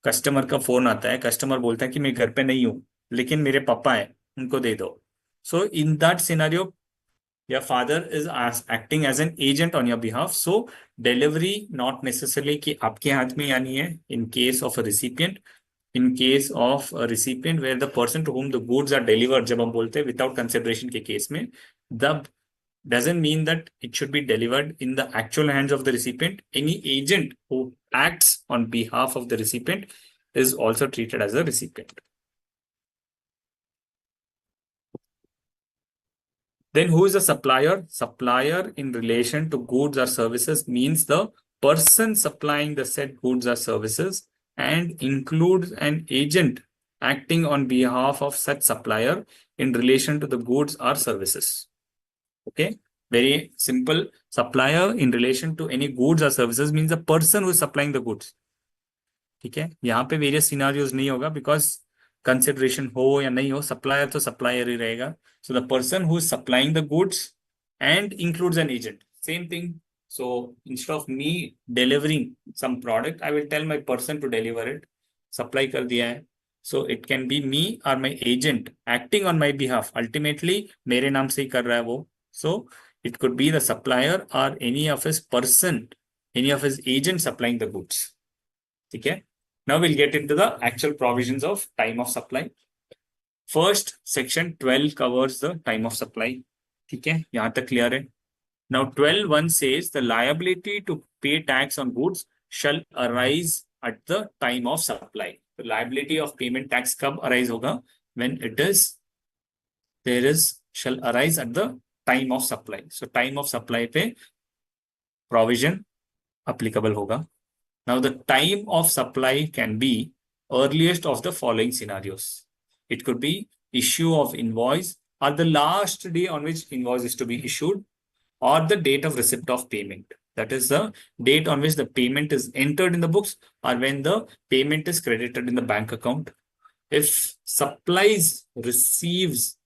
कस्टमर का फोन आता है, कस्टमर बोलता है कि मैं घर पे नहीं हूँ लेकिन मेरे पापा है, उनको दे दो. So in that scenario your father is acting as an agent on your behalf. So delivery not necessarily कि आपके हाथ में आनी है in case of a recipient. In case of a recipient where the person to whom the goods are delivered, जब हम बोलते हैं without consideration के केस में, the doesn't mean that it should be delivered in the actual hands of the recipient. Any agent who acts on behalf of the recipient is also treated as a recipient. Then who is a supplier? Supplier in relation to goods or services means the person supplying the said goods or services and includes an agent acting on behalf of such supplier in relation to the goods or services. Okay, very simple. Supplier in relation to any goods or services means the person who is supplying the goods. ठीक है, यहाँ पे various scenarios नहीं होगा because consideration हो या नहीं हो, सप्लायर तो सप्लायर ही रहेगा. So the person who is supplying the goods and includes an agent, same thing. So instead of me delivering some product, I will tell my person to deliver it. Supply कर दिया है, so it can be me or my agent acting on my behalf. Ultimately मेरे नाम से ही कर रहा है वो. So it could be the supplier or any of his person, any of his agent supplying the goods. ठीक है. Now we'll get into the actual provisions of time of supply. First, section 12 covers the time of supply. ठीक है, यहाँ तक clear है. Now 12(1) says the liability to pay tax on goods shall arise at the time of supply. The liability of payment tax कब arise होगा? When it is, there is, shall arise at the time of supply. So time of supply पे provision applicable होगा. Now, the time of supply can be earliest of the following scenarios. It could be issue of invoice or the last day on which invoice is to be issued, or the date of receipt of payment. That is the date on which the payment is entered in the books or when the payment is credited in the bank account. If supplier receives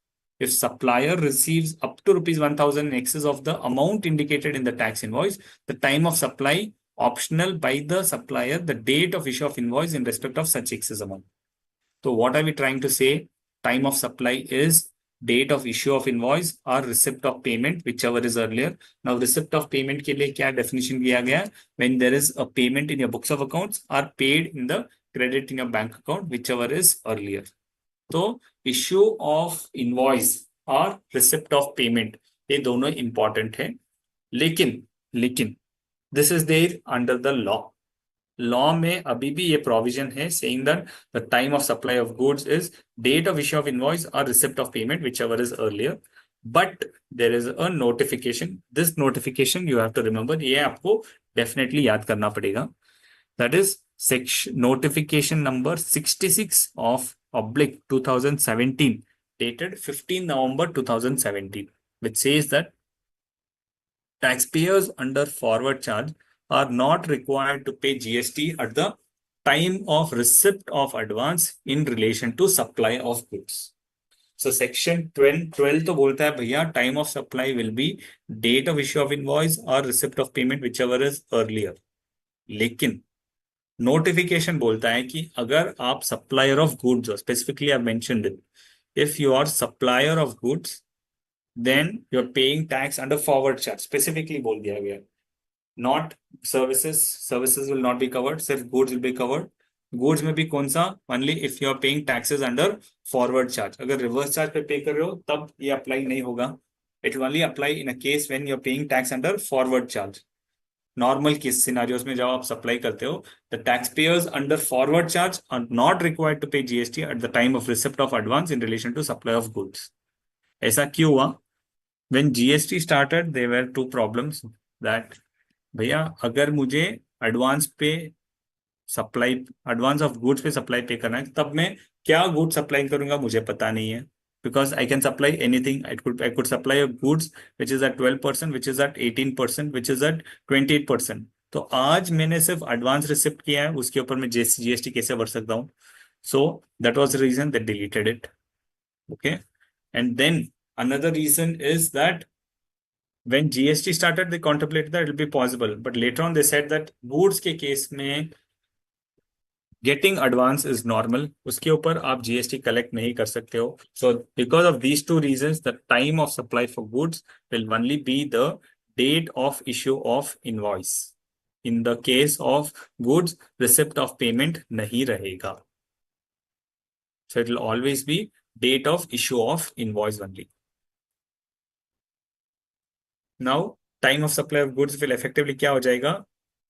up to rupees 1,000 in excess of the amount indicated in the tax invoice, the time of supply optional by the supplier, the date of issue of invoice in respect of such excess amount. So what are we trying to say? Time of supply is date of issue of invoice or receipt of payment, whichever is earlier. Now receipt of payment के लिए क्या definition दिया गया? When there is a payment in your books of accounts or paid in the credit in your bank account, whichever is earlier. तो issue of invoice और receipt of payment ये दोनों important है. लेकिन this is there under the law. Law में अभी भी ये provision है saying that the time of supply of goods is date of issue of invoice or receipt of payment, whichever is earlier. But there is a notification. This notification you have to remember. ये आपको definitely याद करना पड़ेगा. That is section notification number 66 of oblique 2017 dated 15 November 2017, which says that taxpayers under forward charge are not required to pay GST at the time of receipt of advance in relation to supply of goods. So section 12 तो बोलता है भैया time of supply will be date of issue of invoice or receipt of payment, whichever is earlier. लेकिन notification बोलता है कि अगर आप सप्लायर ऑफ गुड्स हो, specifically I mentioned it, if you are supplier of goods then you are paying tax under forward charge, specifically बोल दिया गया, not services, services will not be covered, सिर्फ goods will be covered. Goods में भी कौन सा, only if you are paying taxes under forward charge, अगर reverse charge pay कर रहे हो तब ये अप्लाई नहीं होगा, it will only apply in a case when you are paying tax under forward charge. Normal case scenarios में जब आप सप्लाई करते हो, the taxpayers under forward charge are not required to pay GST at the time of receipt of advance in relation to supply of goods. ऐसा क्यों हुआ? When GST started there were two problems, that भैया अगर मुझे advance पे supply, advance of goods पे supply पे करना है, तब मैं क्या गुड्स सप्लाई करूंगा मुझे पता नहीं है, because I can supply anything. I could supply a goods which is at 12%, which is at 18%, which is at 28%. तो आज मैंने सिर्फ एडवांस रिसिप्ट किया है, उसके ऊपर मैं जीएसटी कैसे भर सकता हूँ? So that was the reason that deleted it. Okay, and then another reason is that when GST started, they contemplated that it will be possible, but later on they said that goods के case में getting advance is normal, उसके ऊपर आप GST collect नहीं कर सकते हो. So because of these two reasons the time of supply for goods will only be the date of issue of invoice. In the case of goods receipt of payment नहीं रहेगा, so it will always be date of issue of invoice only. Now time of supply of goods will effectively क्या हो जाएगा?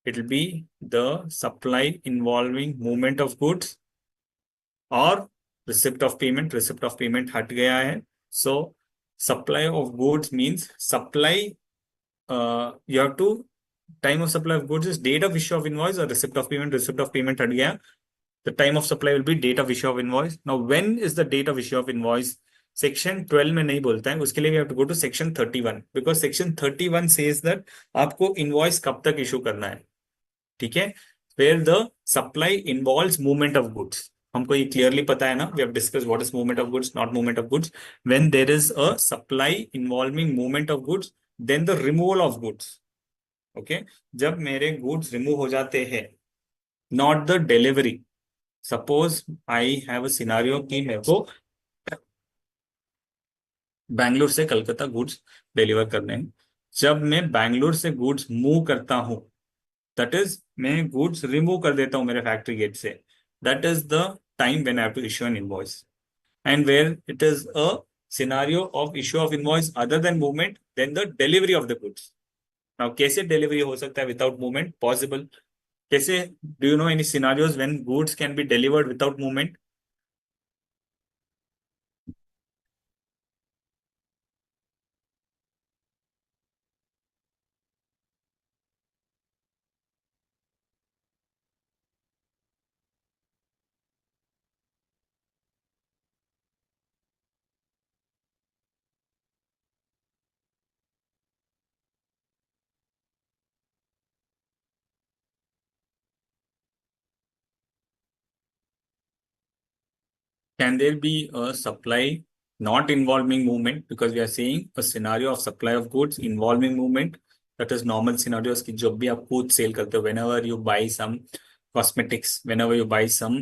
It will be the supply involving movement of goods or receipt of payment. Receipt of payment हट गया है, so supply of goods means supply, you have to, time of supply of goods is date of issue of invoice, or receipt of payment, receipt of payment हट गया, the time of supply will be date of issue of invoice. Now when is the date of issue of invoice? Section 12 में नहीं बोलता है, उसके लिए we have to go to section 31, because section 31 says that आपको invoice कब तक issue करना है. ठीक है, where the supply involves movement of goods. हमको ये क्लियरली पता है ना, we have discussed what is movement of goods, not movement of goods. When there is a supply involving movement of goods, then the removal of goods. Okay, जब मेरे goods remove हो जाते हैं, not the delivery. Suppose I have a scenario कि मेरे को बैंगलोर से Calcutta goods deliver करने हैं. जब मैं बैंगलोर से गुड्स मूव करता हूं, दैट इज मैं गुड्स रिमूव कर देता हूं मेरे फैक्ट्री गेट से, that is the time when I have to issue an invoice. And where it is a scenario of issue of invoice other than movement, then the delivery of the goods. Now कैसे delivery हो सकता है without movement? Possible. कैसे? Do you know any scenarios when goods can be delivered without movement? Can there be a supply not involving movement? Because we are saying a scenario of supply of goods involving movement. That is normal scenarios कि जब भी आप खुद cell करते हो, whenever you buy some cosmetics, whenever you buy some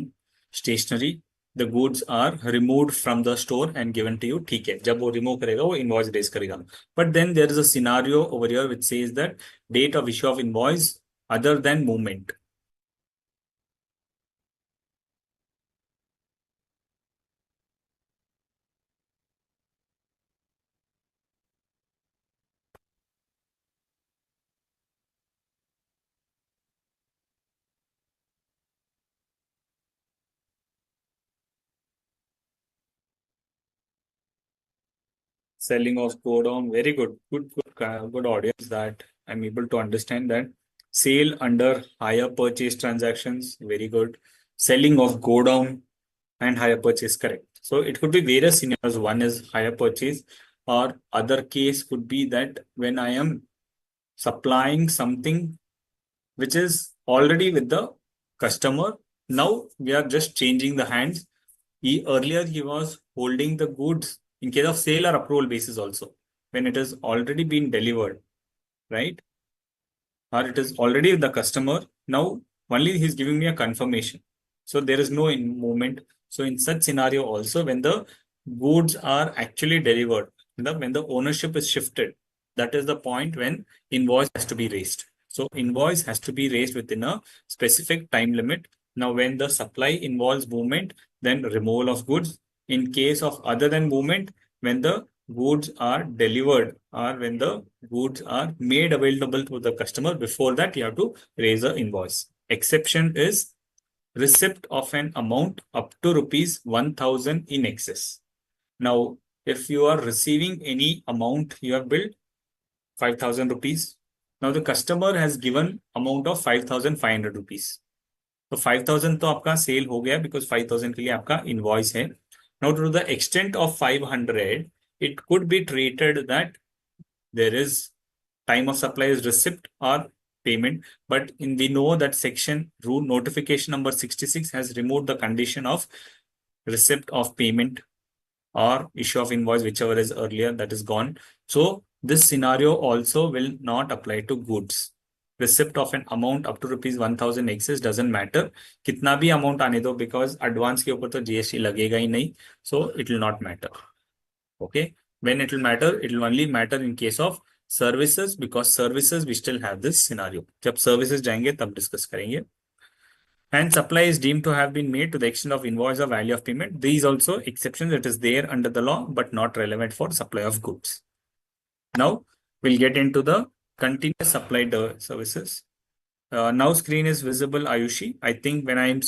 stationery, the goods are removed from the store and given to you. ठीक है, जब वो remove करेगा वो invoice raise करेगा. But then there is a scenario over here which says that date of issue of invoice other than movement. Selling of go down, very good audience that I'm able to understand that. Sale under higher purchase transactions, very good. Selling of go down and higher purchase, correct. So it could be various scenarios. One is higher purchase, or other case could be that when I am supplying something which is already with the customer, now we are just changing the hands. Earlier he was holding the goods in case of sale or approval basis also, when it has already been delivered, right? Or it is already with the customer. Now Only he's giving me a confirmation. So there is no movement. So in such scenario also, when the goods are actually delivered, when the ownership is shifted, that is the point when invoice has to be raised. So invoice has to be raised within a specific time limit. Now, when the supply involves movement, then removal of goods. In case of other than movement, when the goods are delivered or when the goods are made available to the customer, before that you have to raise the invoice. Exception is receipt of an amount up to rupees 1,000 in excess. Now, if you are receiving any amount, you have billed 5,000 rupees. Now the customer has given amount of 5,500 rupees. तो 5,000 तो आपका cell हो गया because 5,000 के लिए आपका invoice है. Now to the extent of 500, it could be treated that there is time of supply is receipt or payment, but we know that section rule notification number 66 has removed the condition of receipt of payment or issue of invoice, whichever is earlier, that is gone. So this scenario also will not apply to goods. Receipt of an amount up to rupees 1,000 excess doesn't matter. कितना भी amount आने दो, because advance के ऊपर तो GST लगेगा ही नहीं. So it will not matter. Okay. When it will matter, it will only matter in case of services, because services we still have this scenario. जब services जाएंगे तब discuss करेंगे. And supply is deemed to have been made to the extent of invoice or value of payment. These also exceptions that is there under the law, but not relevant for supply of goods. Now we'll get into the continuous supply services. Now screen is visible, Ayushi. I think when I'm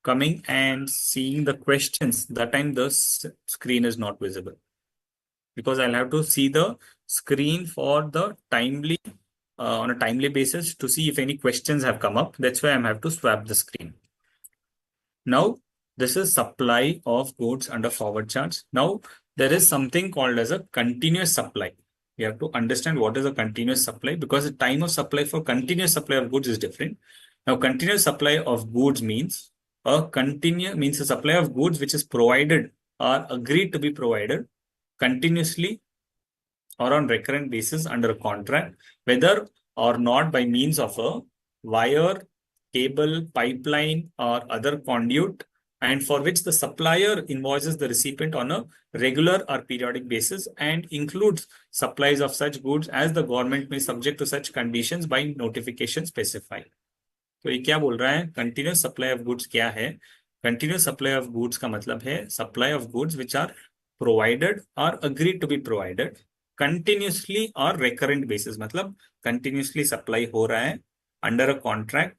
coming and seeing the questions, that time the screen is not visible, because I'll have to see the screen for the timely on a timely basis to see if any questions have come up. That's why I have to swap the screen. Now, this is supply of goods under forward charge. Now, there is something called as a continuous supply. You have to understand what is a continuous supply, because the time of supply for continuous supply of goods is different. Now, continuous supply of goods means a supply of goods which is provided or agreed to be provided continuously or on recurrent basis under a contract, whether or not by means of a wire, cable, pipeline, or other conduit, and for which the supplier invoices the recipient on a regular or periodic basis and includes supplies of such goods as the government may subject to such conditions by notification specified. तो ये क्या बोल रहा है? Continuous supply of goods क्या है? Continuous supply of goods का मतलब है supply of goods which are provided or agreed to be provided continuously or recurrent basis. मतलब continuously supply हो रहा है under a contract,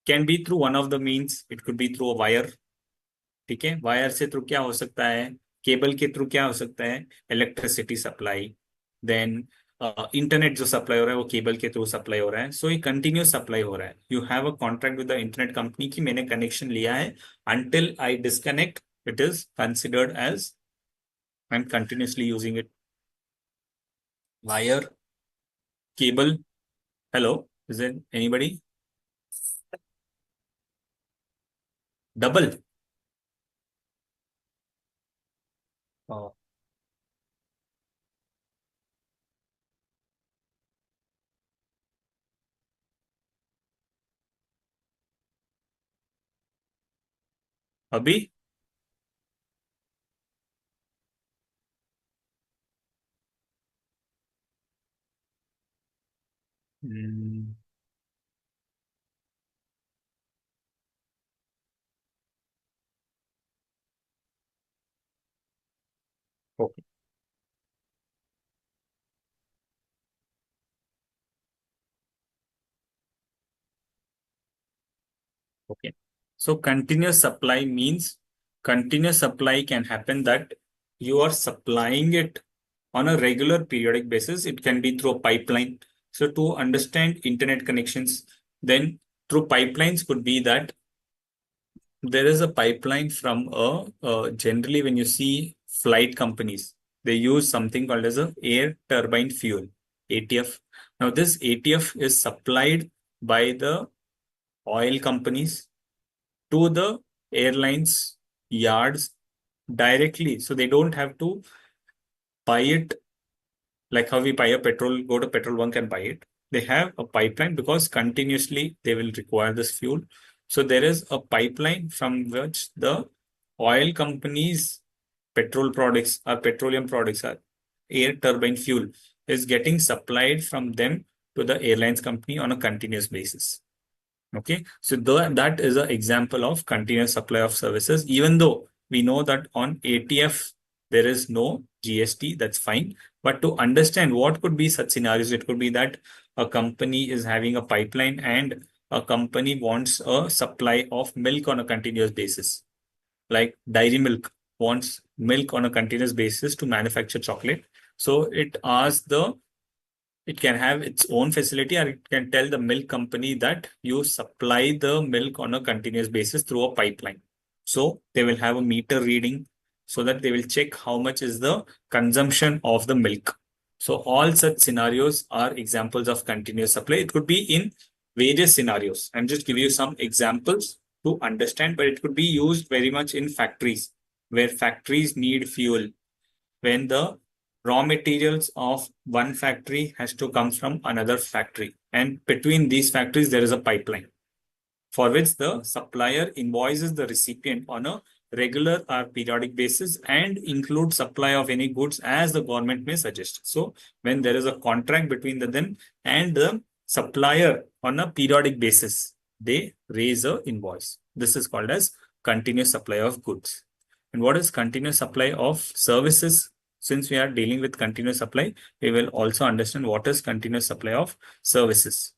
can be through one of the means. It could be through a wire. ठीक है, wire से through क्या हो सकता है? केबल के थ्रू क्या हो सकता है? Electricity supply. देन इंटरनेट जो सप्लाई हो रहा है वो केबल के थ्रू सप्लाई हो रहा है. सो ये कंटिन्यूस सप्लाई हो रहा है. You have a contract with the internet company की मैंने कनेक्शन लिया है, until I disconnect it is considered as I am continuously using it. Wire, cable. Hello, is there anybody? Double. अभी okay. Okay. So continuous supply means continuous supply can happen that you are supplying it on a regular periodic basis. It can be through a pipeline. So to understand internet connections, then through pipelines could be that there is a pipeline from generally when you see flight companies, they use something called as a air turbine fuel, ATF. Now this ATF is supplied by the oil companies to the airlines yards directly. So they don't have to buy it like how we buy a petrol, go to petrol bunk and buy it. They have a pipeline because continuously they will require this fuel. So there is a pipeline from which the oil companies, petrol products or petroleum products or air turbine fuel is getting supplied from them to the airlines company on a continuous basis. Okay, so that is an example of continuous supply of services. Even though we know that on ATF there is no GST, that's fine. But to understand what could be such scenarios, it could be that a company is having a pipeline and a company wants a supply of milk on a continuous basis. Like Dairy Milk wants milk on a continuous basis to manufacture chocolate. So it can have its own facility, or it can tell the milk company that you supply the milk on a continuous basis through a pipeline. So they will have a meter reading so that they will check how much is the consumption of the milk. So all such scenarios are examples of continuous supply. It could be in various scenarios. I'm just giving you some examples to understand, but it could be used very much in factories where factories need fuel, when the raw materials of one factory has to come from another factory, and between these factories there is a pipeline for which the supplier invoices the recipient on a regular or periodic basis and includes supply of any goods as the government may suggest. So when there is a contract between them and the supplier on a periodic basis, they raise a invoice. This is called as continuous supply of goods. And what is continuous supply of services? Since we are dealing with continuous supply, we will also understand what is continuous supply of services.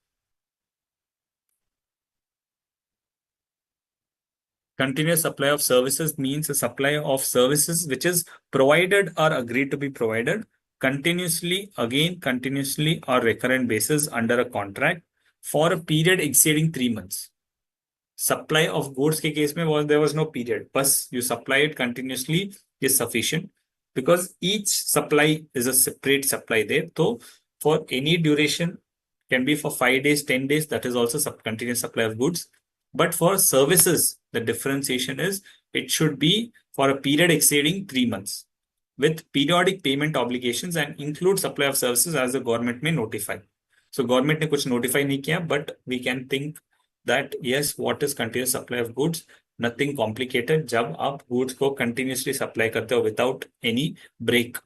Continuous supply of services means a supply of services which is provided or agreed to be provided continuously, again continuously or recurrent basis under a contract for a period exceeding 3 months. Supply of goods के case में there was no period. बस you supply it continuously is sufficient, because each supply is a separate supply there. So for any duration, can be for 5 days, 10 days, that is also continuous supply of goods. But for services, the differentiation is it should be for a period exceeding 3 months with periodic payment obligations and include supply of services as the government may notify. So government ने कुछ notify नहीं किया, but we can think that yes, what is continuous supply of goods? Nothing complicated. जब आप goods को continuously supply करते हो without any break,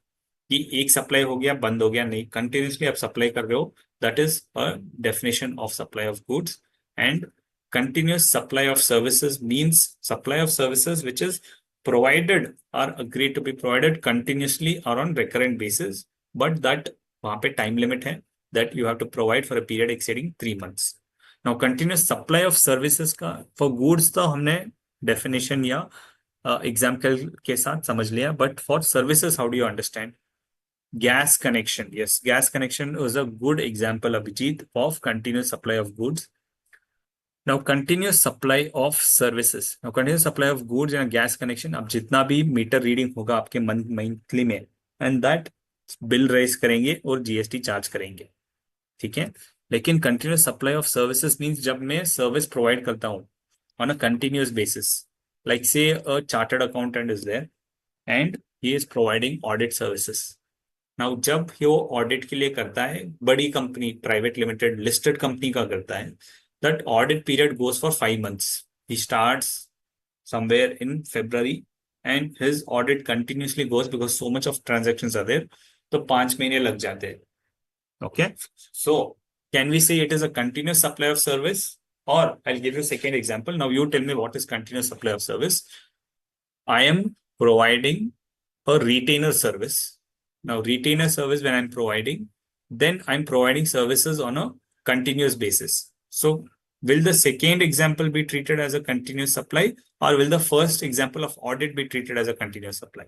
कि एक सप्लाई हो गया बंद हो गया, नहीं, कंटिन्यूसली आप सप्लाई कर रहे हो, that is a definition of supply of goods. And continuous supply of services means supply of services which is provided or agreed to be provided continuously or on recurrent basis, but that वहां पे time limit है that you have to provide for a period exceeding 3 months. Now continuous supply of services का for goods तो हमने definition या example के साथ समझ लिया, but for services how do you understand? Gas connection. Yes, gas connection was a good example, Abhijit, of continuous supply of goods. Now, continuous supply of services. Now, continuous supply of goods and gas connection. अब जितना भी meter reading होगा आपके monthly में, and that bill raise करेंगे और GST charge करेंगे. ठीक है, लेकिन continuous supply of services means जब मैं सर्विस प्रोवाइड करता हूँ on a continuous basis, like say a chartered accountant is there and he is providing audit services. Now जब ये वो ऑडिट के लिए करता है, बड़ी company, private limited listed company का करता है, that audit period goes for 5 months. He starts somewhere in February and his audit continuously goes because so much of transactions are there. तो 5 महीने लग जाते हैं. Okay, so can we say it is a continuous supply of service? Or I'll give you a second example. Now you tell me what is continuous supply of service. I am providing a retainer service. Now, retainer service, when I'm providing, then I'm providing services on a continuous basis. So, will the second example be treated as a continuous supply, or will the first example of audit be treated as a continuous supply?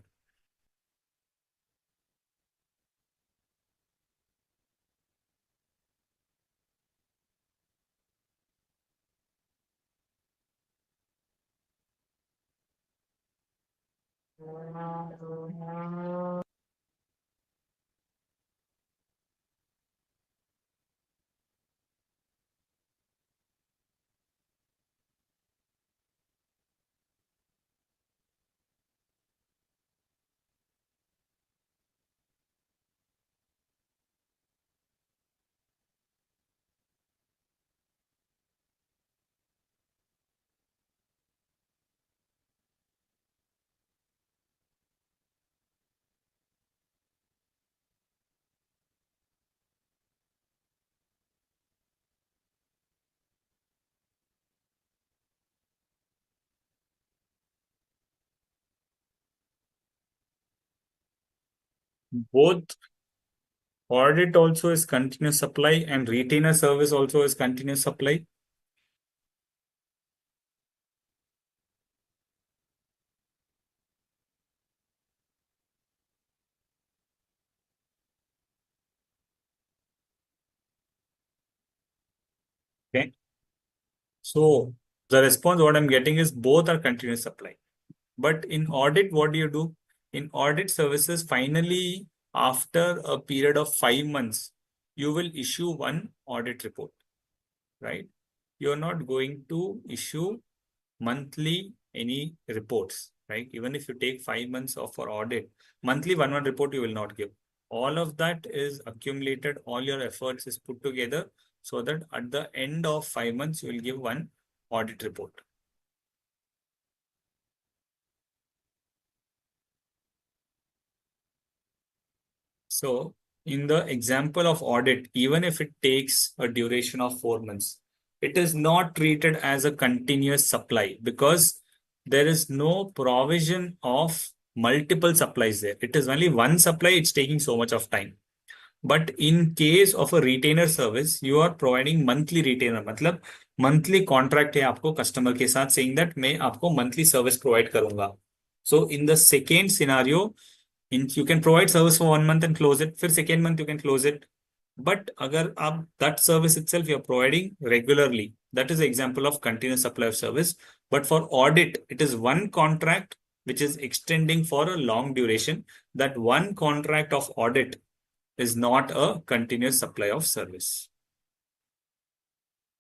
Both audit also is continuous supply and retainer service also is continuous supply. Okay. So the response what I'm getting is both are continuous supply. But in audit, what do you do? In audit services, finally, after a period of 5 months, you will issue one audit report, right? You're not going to issue monthly any reports, right? Even if you take 5 months of for audit, monthly one report you will not give. All of that is accumulated, all your efforts is put together so that at the end of 5 months, you will give one audit report. So in the example of audit, even if it takes a duration of 4 months, it is not treated as a continuous supply because there is no provision of multiple supplies there. It is only one supply, it's taking so much of time. But in case of a retainer service, you are providing monthly retainer. मतलब monthly contract है आपको customer के साथ saying that मैं आपको monthly service provide करूंगा. So in the second scenario, you can provide service for 1 month and close it. फिर second month you can close it. But अगर आप that service itself you are providing regularly, that is an example of continuous supply of service. But for audit, it is one contract which is extending for a long duration. That one contract of audit is not a continuous supply of service.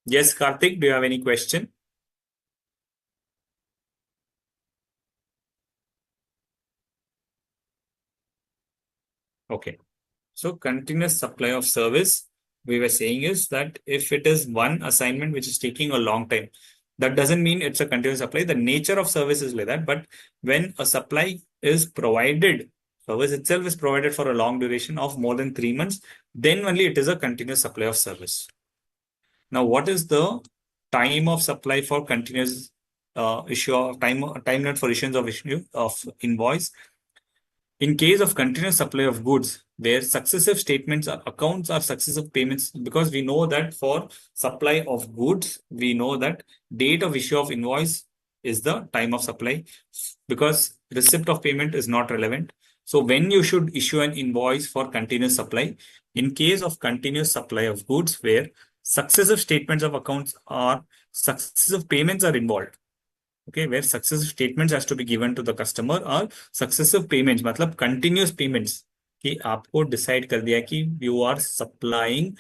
Yes, Karthik, do you have any question? Okay. So continuous supply of service, we were saying is that if it is one assignment which is taking a long time, that doesn't mean it's a continuous supply. The nature of service is like that. But when a supply is provided, service itself is provided for a long duration of more than 3 months, then only it is a continuous supply of service. Now, what is the time of supply for continuous issue of time limit for issuance of issue of invoice? In case of continuous supply of goods, where successive statements or accounts are successive payments, because we know that for supply of goods, we know that date of issue of invoice is the time of supply because receipt of payment is not relevant. So when you should issue an invoice for continuous supply, in case of continuous supply of goods where successive statements of accounts or successive payments are involved, okay, where successive statements has to be given to the customer or successive payments मतलब continuous payments कि आपको decide कर दिया कि you are supplying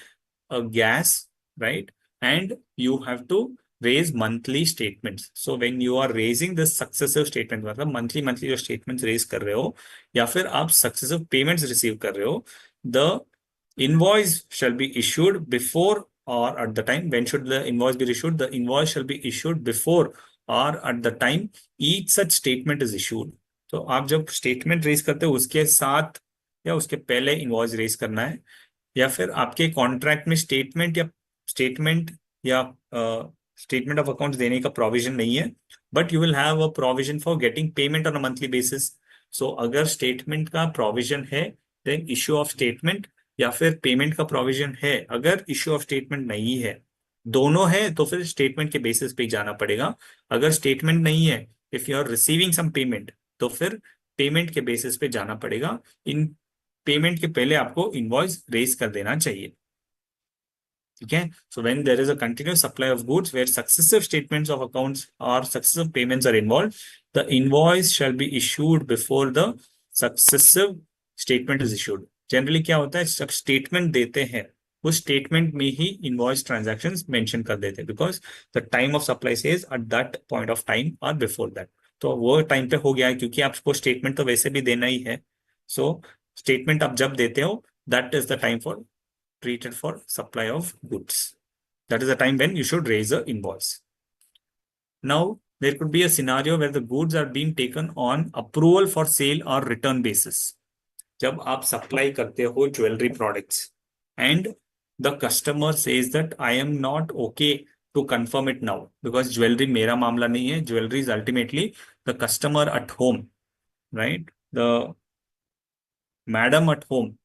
a gas, right? And you have to raise monthly statements. So when you are raising this successive statement, मतलब monthly जो statements raise कर रहे हो या फिर आप successive payments receive कर रहे हो, the invoice shall be issued before or at the time. When should the invoice be issued? The invoice shall be issued before or at the time each such statement is issued. तो आप जब statement raise करते हो उसके साथ या उसके पहले invoice raise करना है या फिर आपके कॉन्ट्रैक्ट में स्टेटमेंट या स्टेटमेंट ऑफ अकाउंट्स देने का प्रोविजन नहीं है but you will have a provision for getting payment on a monthly basis. So अगर स्टेटमेंट का प्रोविजन है देन इश्यू ऑफ स्टेटमेंट या फिर पेमेंट का प्रोविजन है. अगर इश्यू ऑफ स्टेटमेंट नहीं है, दोनों है तो फिर स्टेटमेंट के बेसिस पे जाना पड़ेगा. अगर स्टेटमेंट नहीं है, if you are receiving some payment, तो फिर पेमेंट के बेसिस पे जाना पड़ेगा. इन पेमेंट के पहले आपको इनवॉइस रेज कर देना चाहिए. ठीक है. So when there is a continuous supply of goods where successive statements of accounts और successive payments are involve, the invoice shall be issued before the successive statement is issued. Generally क्या होता है, जब स्टेटमेंट देते हैं उस statement में ही invoice transactions mention कर देते हैं because the time of supply says at that point of time और बिफोर दैट. तो वो टाइम पे हो गया है क्योंकि आपको स्टेटमेंट तो वैसे भी देना ही है. सो स्टेटमेंट आप जब देते हो that is the time for treated for supply of goods. That is the time when you should raise the invoice. Now there could be a scenario where the goods are being taken on approval for sale or return basis. जब आप supply करते हो jewellery products and the customer says that I am not okay to confirm it now because jewellery मेरा मामला नहीं है, jewellery is ultimately the customer at home, right? The madam at home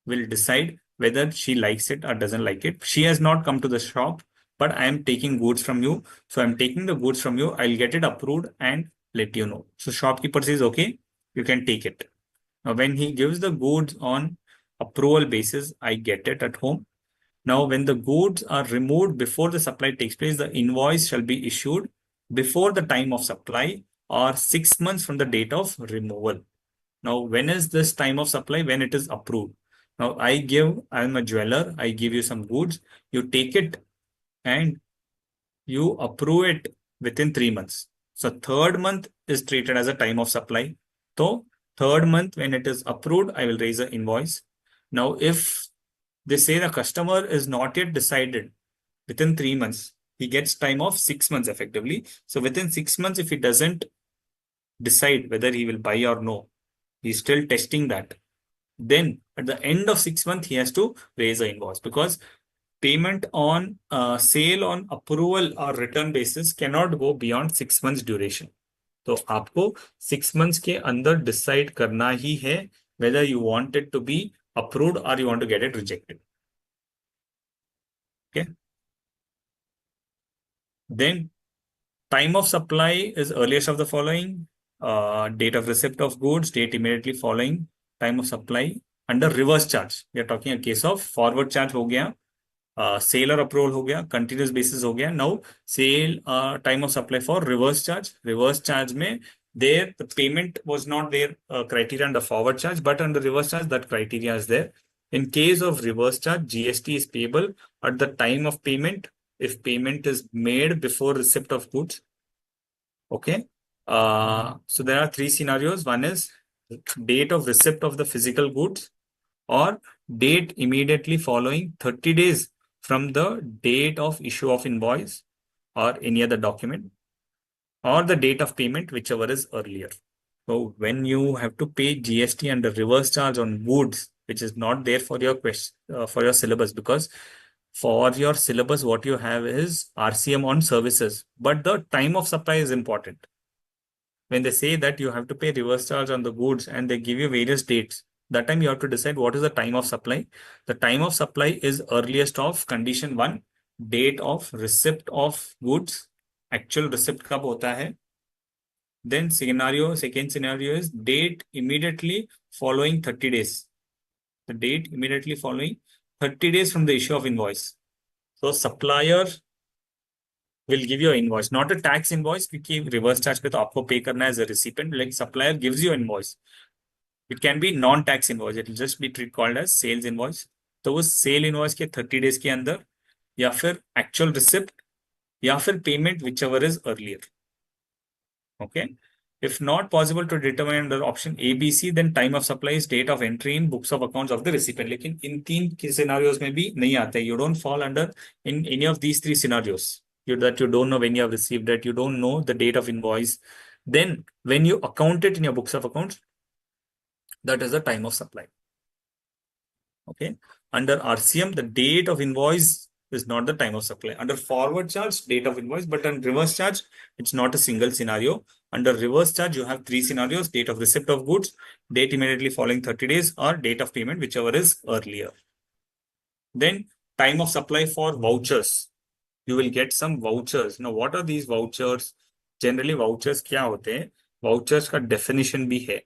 will decide whether she likes it or doesn't like it. She has not come to the shop, but I am taking goods from you. So I'm taking the goods from you. I'll get it approved and let you know. So shopkeeper says, okay, you can take it. Now, when he gives the goods on approval basis, I get it at home. Now, when the goods are removed before the supply takes place, the invoice shall be issued before the time of supply or 6 months from the date of removal. Now, when is this time of supply? When it is approved. Now, I'm a jeweler, I give you some goods, you take it and you approve it within 3 months. So, third month is treated as a time of supply. So, third month, when it is approved, I will raise an invoice. Now, if they say the customer is not yet decided within 3 months, he gets time of 6 months effectively. So, within 6 months, if he doesn't decide whether he will buy or no, he's still testing that. Then at the end of 6 months, he has to raise an invoice because payment on sale on approval or return basis cannot go beyond 6 months duration. तो आपको 6 months के अंदर decide करना ही है whether you want it to be approved or you want to get it rejected. Okay. Then time of supply is earliest of the following. Date of receipt of goods, date immediately following time of supply. Under reverse charge, we are talking a case of forward charge हो गया, sale or approval हो गया, continuous basis हो गया. Now sale time of supply for reverse charge. Reverse charge में there the payment was not there criteria under forward charge, but under reverse charge that criteria is there. In case of reverse charge, GST is payable at the time of payment if payment is made before receipt of goods. Okay. So there are three scenarios. One is date of receipt of the physical goods or date immediately following 30 days from the date of issue of invoice or any other document or the date of payment, whichever is earlier. So when you have to pay GST under reverse charge on goods, which is not there for your question, for your syllabus, because for your syllabus, what you have is RCM on services, but the time of supply is important. When they say that you have to pay reverse charge on the goods and they give you various dates, that time you have to decide what is the time of supply. The time of supply is earliest of condition 1, date of receipt of goods, actual receipt कब होता है. Then second scenario is date immediately following 30 days. The date immediately following 30 days from the issue of invoice. So supplier will give you an invoice, not a tax invoice, क्योंकि reverse charge पे तो आपको pay करना है as a recipient. Like supplier gives you an invoice. It can be non-tax invoice. It will just be called as sales invoice. तो उस sale invoice के 30 days के अंदर या फिर actual receipt या फिर payment whichever is earlier. Okay. If not possible to determine under option A, B, C, then time of supply is date of entry in books of accounts of the recipient. लेकिन इन तीन scenarios में भी नहीं आते. You don't fall under in any of these three scenarios. That you don't know when you have received it, you don't know the date of invoice. Then when you account it in your books of accounts, that is the time of supply. Okay. Under RCM, the date of invoice is not the time of supply. Under forward charge, date of invoice, but on reverse charge, it's not a single scenario. Under reverse charge, you have three scenarios: date of receipt of goods, date immediately following 30 days, or date of payment, whichever is earlier. Then time of supply for vouchers. You will get some vouchers. Now, what are these vouchers? Generally, vouchers क्या होते हैं? Vouchers का definition भी है.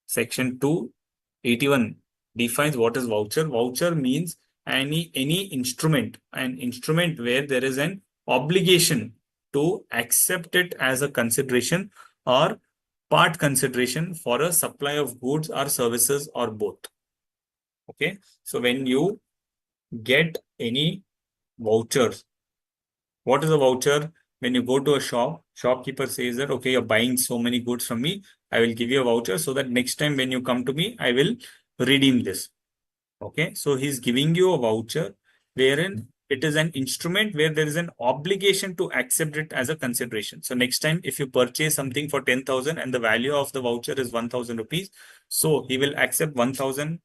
Section 281 defines what is voucher. Voucher means any instrument, an instrument where there is an obligation to accept it as a consideration or part consideration for a supply of goods or services or both. Okay. So when you get any vouchers, what is a voucher? When you go to a shop, shopkeeper says that, okay, you're buying so many goods from me. I will give you a voucher so that next time when you come to me, I will redeem this. Okay. So he's giving you a voucher wherein it is an instrument where there is an obligation to accept it as a consideration. So next time, if you purchase something for 10,000 and the value of the voucher is 1,000 rupees, so he will accept 1,000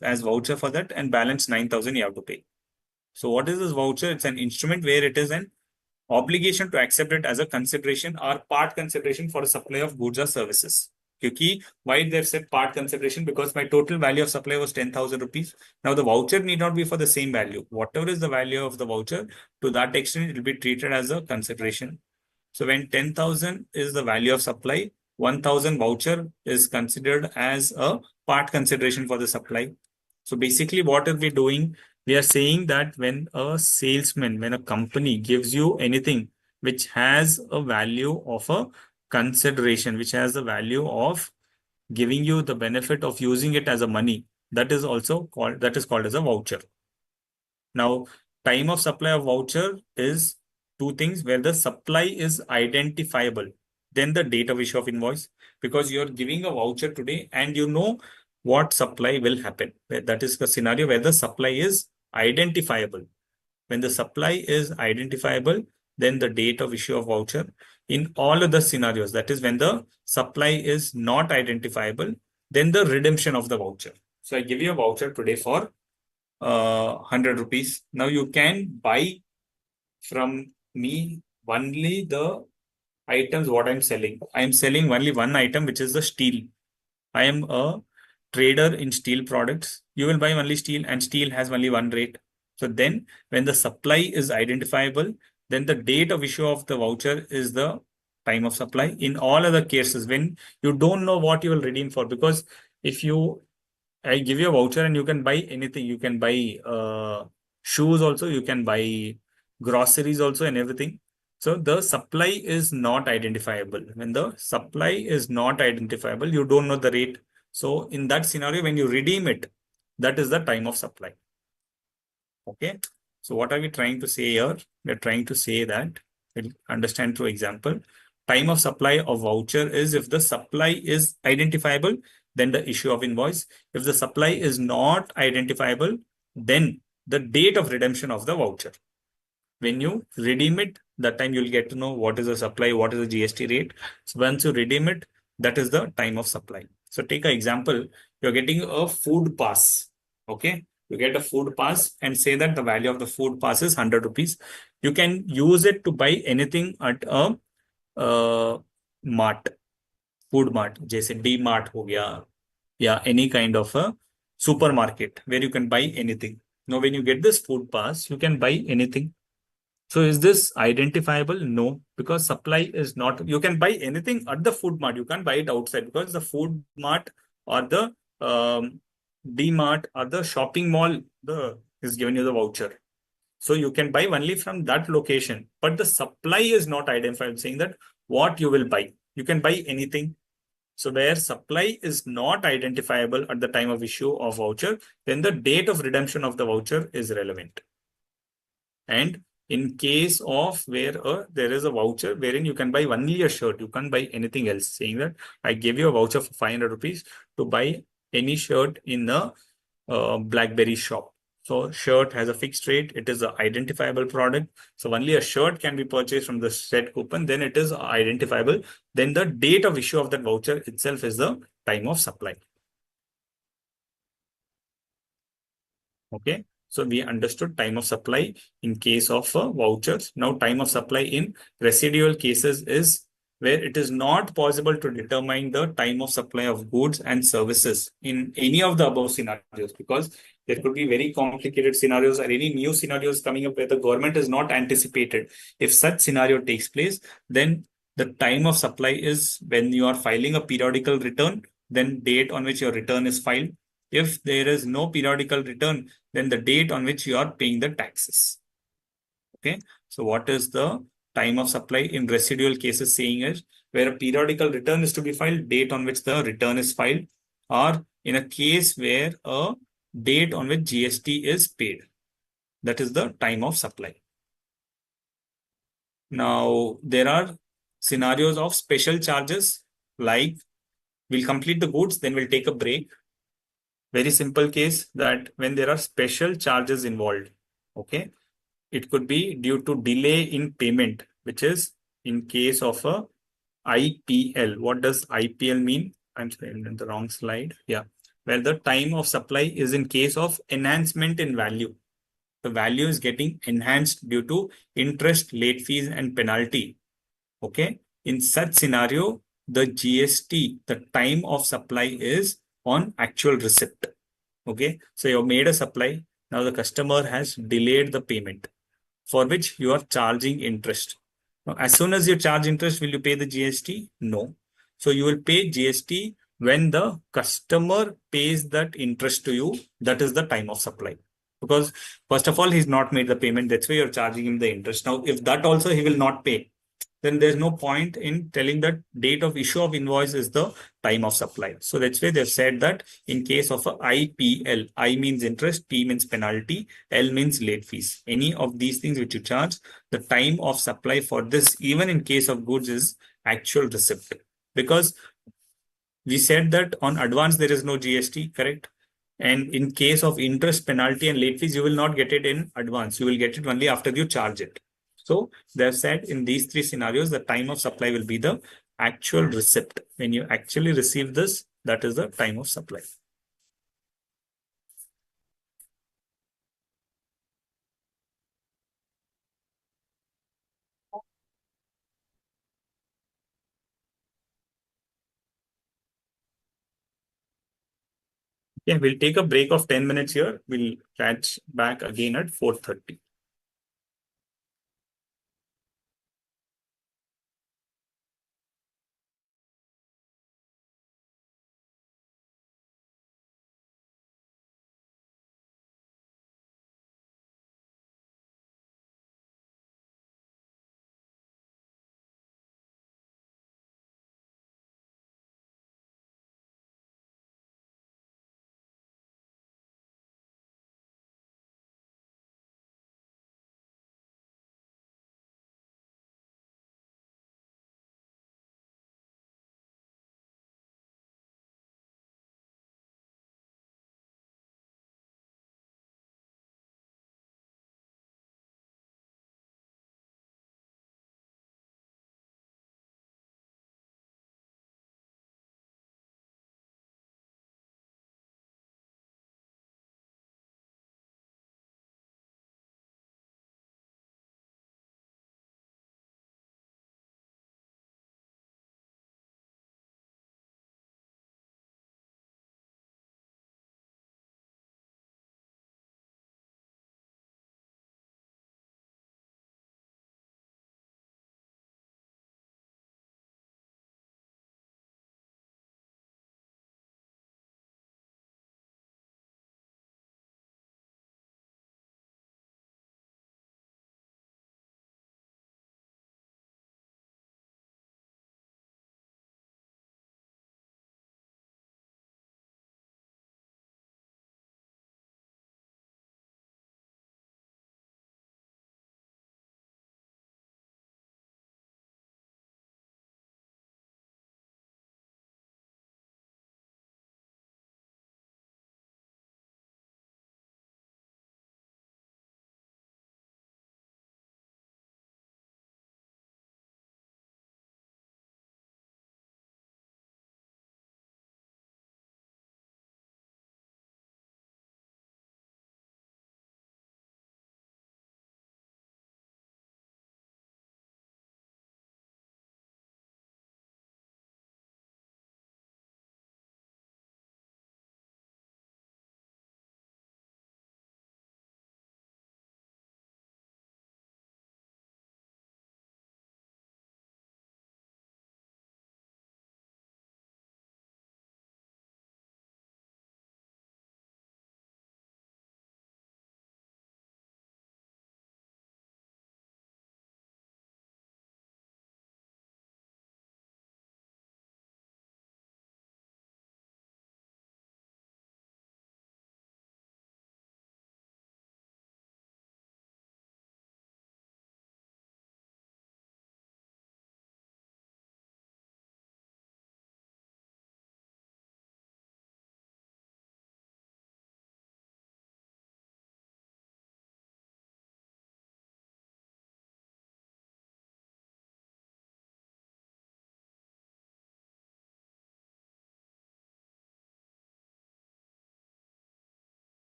as voucher for that and balance 9,000 you have to pay. So what is this voucher? It's an instrument where it is an obligation to accept it as a consideration or part consideration for a supply of goods or services. Why they've said part consideration? Because my total value of supply was 10,000 rupees. Now the voucher need not be for the same value. Whatever is the value of the voucher, to that extent, it will be treated as a consideration. So when 10,000 is the value of supply, 1,000 voucher is considered as a part consideration for the supply. So basically what are we doing? We are saying that when a salesman, when a company gives you anything which has a value of a consideration, which has the value of giving you the benefit of using it as a money, that is called as a voucher. Now, time of supply of voucher is two things where the supply is identifiable, then the date of issue of invoice, because you're giving a voucher today and you know what supply will happen. That is the scenario where the supply is identifiable. When the supply is identifiable, then the date of issue of voucher. In all other scenarios, that is when the supply is not identifiable, then the redemption of the voucher. So I give you a voucher today for 100 rupees. Now you can buy from me only the items what I'm selling. I'm selling only one item, which is the steel. I am a trader in steel products. You will buy only steel, and steel has only one rate. So then when the supply is identifiable, then the date of issue of the voucher is the time of supply. In all other cases, when you don't know what you will redeem for, because if I give you a voucher and you can buy anything. You can buy shoes also, you can buy groceries also and everything. So the supply is not identifiable. When the supply is not identifiable, you don't know the rate. So in that scenario, when you redeem it, that is the time of supply. Okay. So what are we trying to say here? We're trying to say that, we'll understand through example. Time of supply of voucher is if the supply is identifiable, then the issue of invoice. If the supply is not identifiable, then the date of redemption of the voucher. When you redeem it, that time you'll get to know what is the supply, what is the GST rate. So once you redeem it, that is the time of supply. So take an example, you're getting a food pass. Okay. You get a food pass and say that the value of the food pass is 100 rupees. You can use it to buy anything at a mart, food mart, जैसे D Mart हो गया, yeah, any kind of a supermarket where you can buy anything. Now, when you get this food pass, you can buy anything. So is this identifiable? No, because supply is not. You can buy anything at the food mart. You can't buy it outside because the food mart or the D Mart or the shopping mall is giving you the voucher. So you can buy only from that location, but the supply is not identified, saying that what you will buy. You can buy anything. So where supply is not identifiable at the time of issue of voucher, then the date of redemption of the voucher is relevant. And in case of where there is a voucher wherein you can buy only a shirt, you can't buy anything else, saying that I gave you a voucher for 500 rupees to buy any shirt in the BlackBerry shop. So shirt has a fixed rate. It is an identifiable product. So only a shirt can be purchased from the said coupon. Then it is identifiable. Then the date of issue of that voucher itself is the time of supply. Okay. So we understood time of supply in case of vouchers. Now time of supply in residual cases is where it is not possible to determine the time of supply of goods and services in any of the above scenarios, because there could be very complicated scenarios or any new scenarios coming up where the government is not anticipated. If such scenario takes place, then the time of supply is when you are filing a periodical return, then date on which your return is filed. If there is no periodical return, then the date on which you are paying the taxes. Okay. So what is the time of supply in residual cases saying is where a periodical return is to be filed, date on which the return is filed, or in a case where a date on which GST is paid. That is the time of supply. Now, there are scenarios of special charges, like we'll complete the goods, then we'll take a break. Very simple case that when there are special charges involved, okay, it could be due to delay in payment, which is in case of a IPL. What does IPL mean? I'm sorry, I'm in the wrong slide. Yeah. Where the time of supply is in case of enhancement in value. The value is getting enhanced due to interest, late fees, and penalty. Okay. In such scenario, the GST, the time of supply is on actual receipt. Okay. So you have made a supply. Now the customer has delayed the payment for which you are charging interest. Now, as soon as you charge interest, will you pay the GST? No. So you will pay GST when the customer pays that interest to you. That is the time of supply. Because first of all, he's not made the payment. That's why you're charging him the interest. Now, if that also he will not pay, then there's no point in telling that date of issue of invoice is the time of supply. So that's why they've said that in case of a IPL, I means interest, P means penalty, L means late fees. Any of these things which you charge, the time of supply for this, even in case of goods, is actual receipt. Because we said that on advance there is no GST, correct? And in case of interest, penalty, and late fees, you will not get it in advance. You will get it only after you charge it. So they've said in these three scenarios, the time of supply will be the actual receipt. When you actually receive this, that is the time of supply. Yeah, we'll take a break of 10 minutes here. We'll catch back again at 4:30.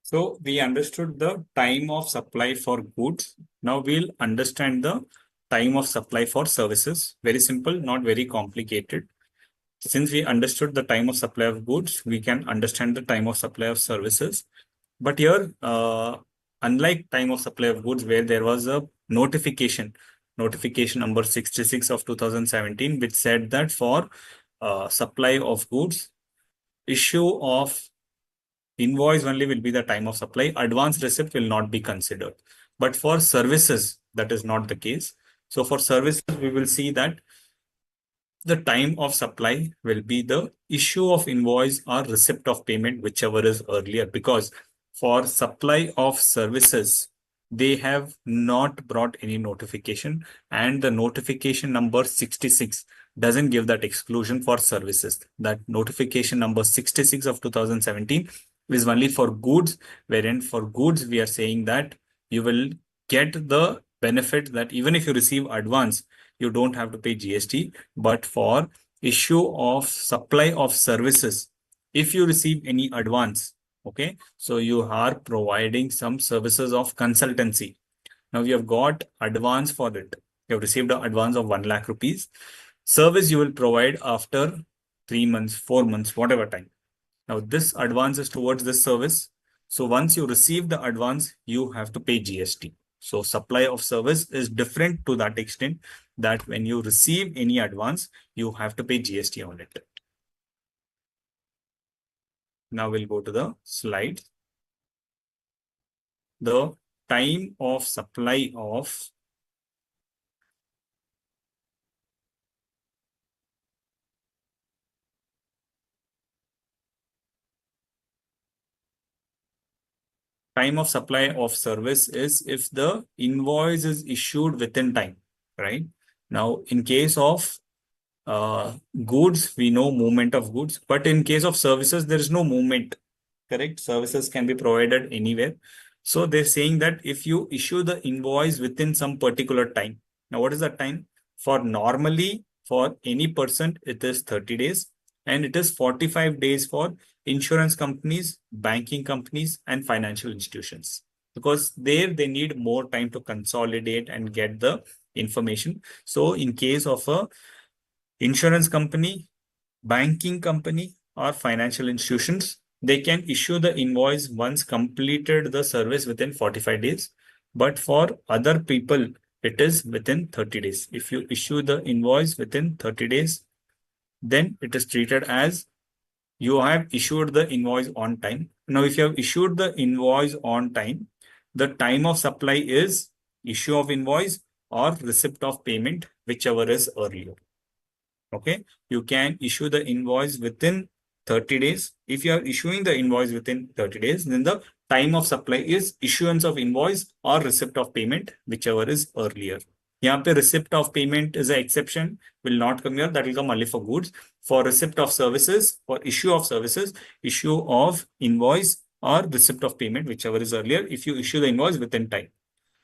So we understood the time of supply for goods. Now we'll understand the time of supply for services. Very simple, not very complicated. Since we understood the time of supply of goods, we can understand the time of supply of services. But here, unlike time of supply of goods, where there was a notification number 66 of 2017, which said that for supply of goods, issue of invoice only will be the time of supply. Advance receipt will not be considered. But for services, that is not the case. So for services, we will see that the time of supply will be the issue of invoice or receipt of payment, whichever is earlier, because for supply of services, they have not brought any notification, and the notification number 66 doesn't give that exclusion for services. That notification number 66 of 2017 is only for goods, wherein for goods, we are saying that you will get the benefit that even if you receive advance, you don't have to pay GST. But for issue of supply of services, if you receive any advance, okay, so you are providing some services of consultancy. Now you have got advance for it. You have received an advance of 1 lakh rupees. Service you will provide after 3 months, 4 months, whatever time. Now this advance is towards this service. So once you receive the advance, you have to pay GST. So supply of service is different to that extent that when you receive any advance, you have to pay GST on it. Now we'll go to the slide. The time of supply of service is if the invoice is issued within time, right? Now, in case of goods, we know movement of goods, but in case of services, there is no movement, correct? Services can be provided anywhere. So they're saying that if you issue the invoice within some particular time. Now, what is that time? For normally, for any person, it is 30 days, and it is 45 days for insurance companies, banking companies, and financial institutions. Because there they need more time to consolidate and get the information. So in case of a insurance company, banking company, or financial institutions, they can issue the invoice once completed the service within 45 days. But for other people, it is within 30 days. If you issue the invoice within 30 days, then it is treated as you have issued the invoice on time. Now, if you have issued the invoice on time, the time of supply is issue of invoice or receipt of payment, whichever is earlier. Okay, you can issue the invoice within 30 days. If you are issuing the invoice within 30 days, then the time of supply is issuance of invoice or receipt of payment, whichever is earlier. यहाँ पे receipt of payment is an exception, will not come here. That will come only for goods. For receipt of services, for issue of services, issue of invoice or receipt of payment, whichever is earlier, if you issue the invoice within time.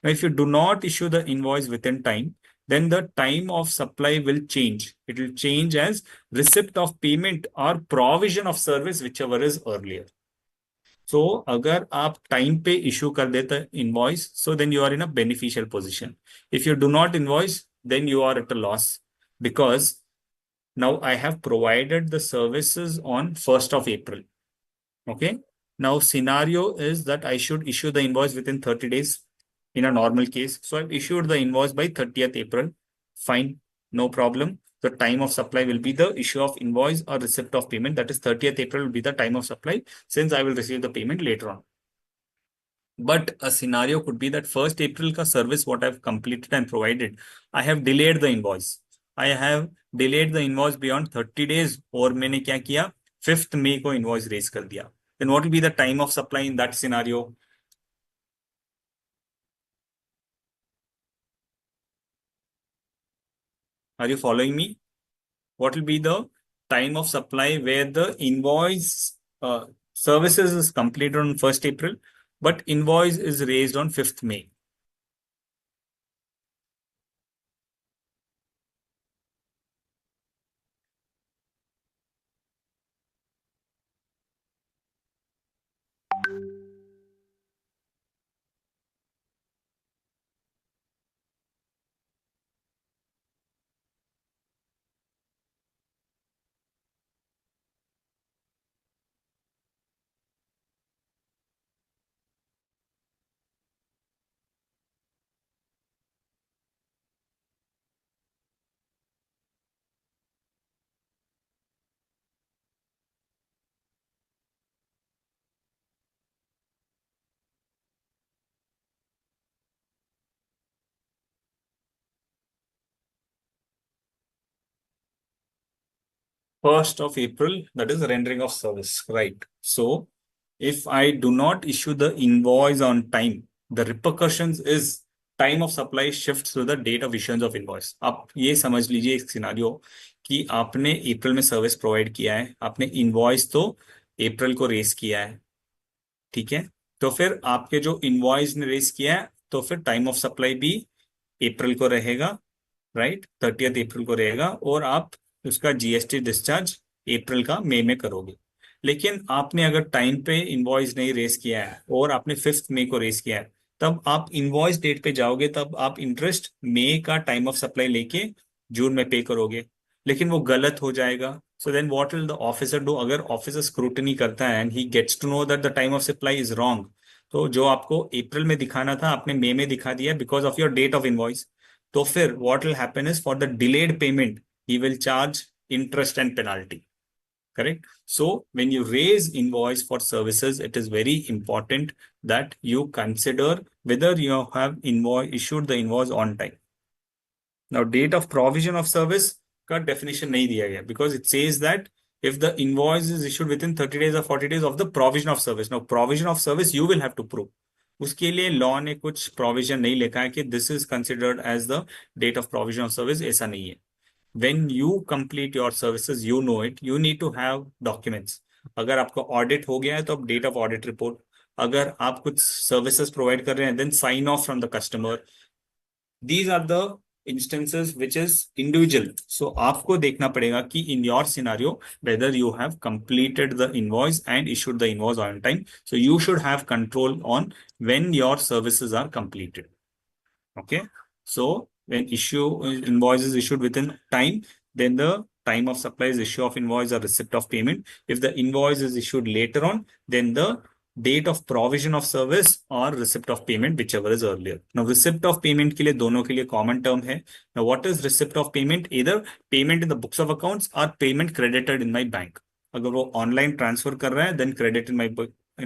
Now, if you do not issue the invoice within time, then the time of supply will change. It will change as receipt of payment or provision of service, whichever is earlier. So, अगर आप time पे issue कर देते invoice, so then you are in a beneficial position. If you do not invoice, then you are at a loss, because now I have provided the services on 1st of April. Okay. Now scenario is that I should issue the invoice within 30 days in a normal case. So I've issued the invoice by 30th April. Fine. No problem. The time of supply will be the issue of invoice or receipt of payment. That is 30th April will be the time of supply, since I will receive the payment later on. But a scenario could be that 1st April ka service what I've completed and provided, I have delayed the invoice. I have delayed the invoice beyond 30 days. और मैंने क्या किया? 5th May को invoice raise कर दिया. Then what will be the time of supply in that scenario? Are you following me? What will be the time of supply where the invoice services is completed on 1st April, but invoice is raised on 5th May? 1st of April, that is rendering of service, right? So if I do not issue the invoice on time, the repercussions is time of supply shifts to the date of issuance of invoice. आप ये समझ लीजिए एक scenario कि आपने अप्रैल में service provide किया है, आपने इनवॉइस तो अप्रैल को रेस किया है, ठीक है? तो फिर आपके जो इनवॉइस ने रेस किया है, तो फिर टाइम ऑफ सप्लाई भी अप्रैल को रहेगा, राइट? 30 अप्रैल को रहेगा, और आप उसका जीएसटी डिस्चार्ज अप्रैल का मई में करोगे। लेकिन आपने अगर टाइम पे इनवॉइस नहीं रेस किया है और आपने 5 मई को रेस किया है, तब आप इनवॉइस डेट पे जाओगे, तब आप इंटरेस्ट मई का टाइम ऑफ सप्लाई लेके जून में पे करोगे, लेकिन वो गलत हो जाएगा। So then what will the officer do? अगर ऑफिसर स्क्रूटनी करता है and he gets to know that the time of supply is wrong, तो जो आपको अप्रैल में दिखाना था आपने मई में दिखा दिया because of your date of invoice. तो फिर what will happen is for the delayed payment, he will charge interest and penalty. Correct? So when you raise invoice for services, it is very important that you consider whether you have invoice issued the invoice on time. Now, date of provision of service का definition नहीं दिया गया because it says that if the invoice is issued within 30 days or 40 days of the provision of service. Now, provision of service you will have to prove. उसके लिए law ने कुछ provision नहीं लिखा है कि this is considered as the date of provision of service, ऐसा नहीं है। When you complete your services, you know it, you need to have documents. अगर आपका ऑडिट हो गया है तो अब डेट ऑफ ऑडिट रिपोर्ट, अगर आप कुछ सर्विसेज प्रोवाइड कर रहे हैं, then sign off from the customer. These are the instances which is individual. So आपको देखना पड़ेगा कि in your scenario whether you have completed the invoice and issued the invoice on time. So you should have control on when your services are completed. Okay. So when invoice is issued within time, then the time of supply is issue of invoice or receipt of payment. If the invoice is issued later on, then the date of provision of service or receipt of payment, whichever is earlier. Now receipt of payment के लिए दोनों के लिए common term है. Now what is receipt of payment? Either payment in the books of accounts or payment credited in my bank. अगर वो online transfer कर रहा है, then credit in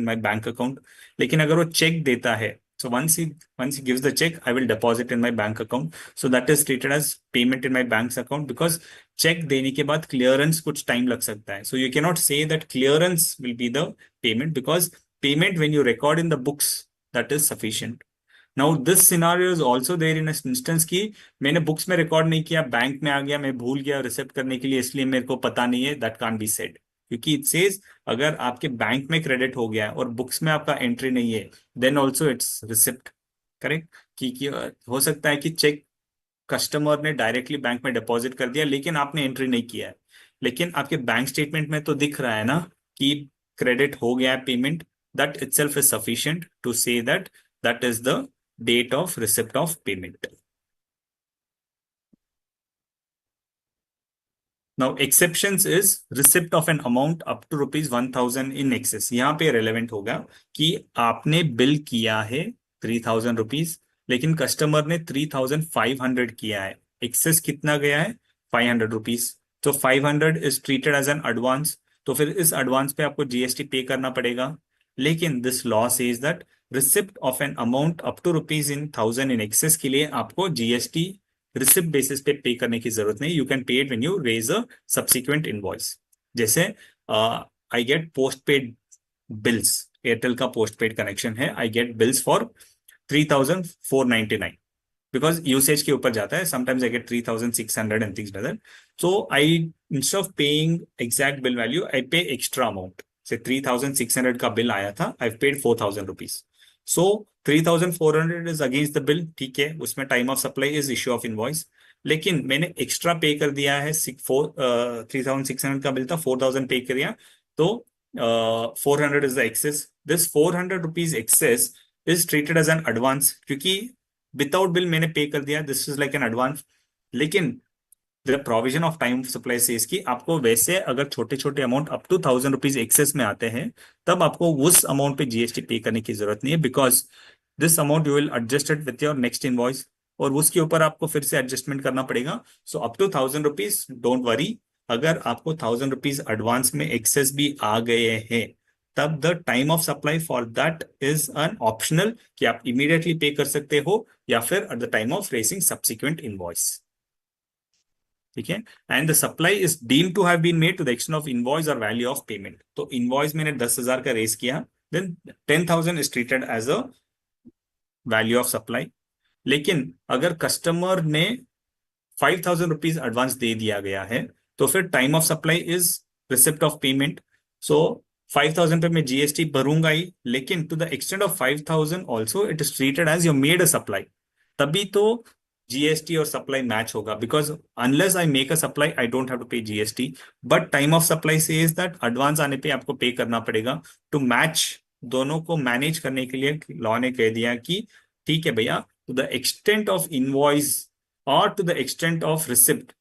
my bank account. लेकिन अगर वो चेक देता है, so once he gives the check, I will deposit in my bank account. So that is treated as payment in my bank's account because check देने के बाद clearance कुछ time लग सकता है. So you cannot say that clearance will be the payment because payment when you record in the books, that is sufficient. Now this scenario is also there in an instance कि मैंने books में record नहीं किया, bank में आ गया, मैं भूल गया रिसिप्ट करने के लिए, इसलिए मेरे को पता नहीं है, that can't be said. क्योंकि इट सेज अगर आपके बैंक में क्रेडिट हो गया और बुक्स में आपका एंट्री नहीं है, then also it's receipt. Correct? कि हो सकता है कि चेक कस्टमर ने डायरेक्टली बैंक में डिपॉजिट कर दिया लेकिन आपने एंट्री नहीं किया है, लेकिन आपके बैंक स्टेटमेंट में तो दिख रहा है ना कि क्रेडिट हो गया है payment, that itself is sufficient to say that that is the date of receipt of payment. Now exceptions is receipt of an amount up to ₹1,000 in excess. यहाँ पे रेलेवेंट होगा कि आपने बिल किया है ₹3,000, लेकिन कस्टमर ने 3,500 किया है, एक्सेस कितना गया है ₹500, तो 500 is treated as an advance, तो फिर इस एडवांस पे आपको जीएसटी पे करना पड़ेगा। लेकिन this law says that receipt of an amount up to ₹1,000 in excess के लिए आपको जीएसटी रिसिप्ट बेसिस पे करने की जरूरत नहीं, you can pay it when you raise a subsequent invoice. जैसे I get post paid bills, Airtel का पोस्ट पेड कनेक्शन है, I get bills for 3,499 because usage के ऊपर जाता है, sometimes I get 3,600 and things like that. So I instead of paying exact bill value, I pay extra amount. Say 3,600 का bill आया था, I paid ₹4,000। So 3,400 is against the bill, ठीक है, उसमें time of supply is issue of invoice, लेकिन मैंने extra पे कर दिया है। 3,600 का बिल था, 4,000 पे कर दिया, तो 400 is the excess. This ₹400 excess is treated as an advance, क्योंकि विदाउट बिल मैंने पे कर दिया, this is like an advance. लेकिन the provision of time supply से इसकी आपको वैसे अगर छोटे छोटे अमाउंट अप टू ₹1,000 एक्सेस में आते हैं, तब आपको उस अमाउंट पे जीएसटी पे करने की जरूरत नहीं है, because this amount you will adjusted with your next invoice, और उसके ऊपर आपको फिर से एडजस्टमेंट करना पड़ेगा। So up to ₹1,000 don't worry, अगर आपको ₹1,000 एडवांस में एक्सेस भी आ गए हैं, तब the time of supply for that is an optional, कि आप इमीडिएटली पे कर सकते हो या फिर at the time of raising subsequent invoice. ठीक है, and the supply is deemed to have been made to the extent of invoice और वैल्यू ऑफ पेमेंट। तो इनवॉइस मैंने 10,000 का रेस किया, then 10,000 is treated as a value of supply. लेकिन अगर customer ने 5,000 रुपीज एडवांस दे दिया गया है, तो फिर time of supply is receipt of payment. So 5,000 पे मैं जीएसटी भरूंगा ही, लेकिन to the extent of 5,000 also it is treated as you made a supply. तभी तो जीएसटी और सप्लाई मैच होगा, because unless I make a supply I don't have to pay GST, but time of supply says that advance आने पे आपको पे करना पड़ेगा। टू मैच दोनों को मैनेज करने के लिए लॉ ने कह दिया कि ठीक है भैया, to the extent of invoice or to the extent of receipt,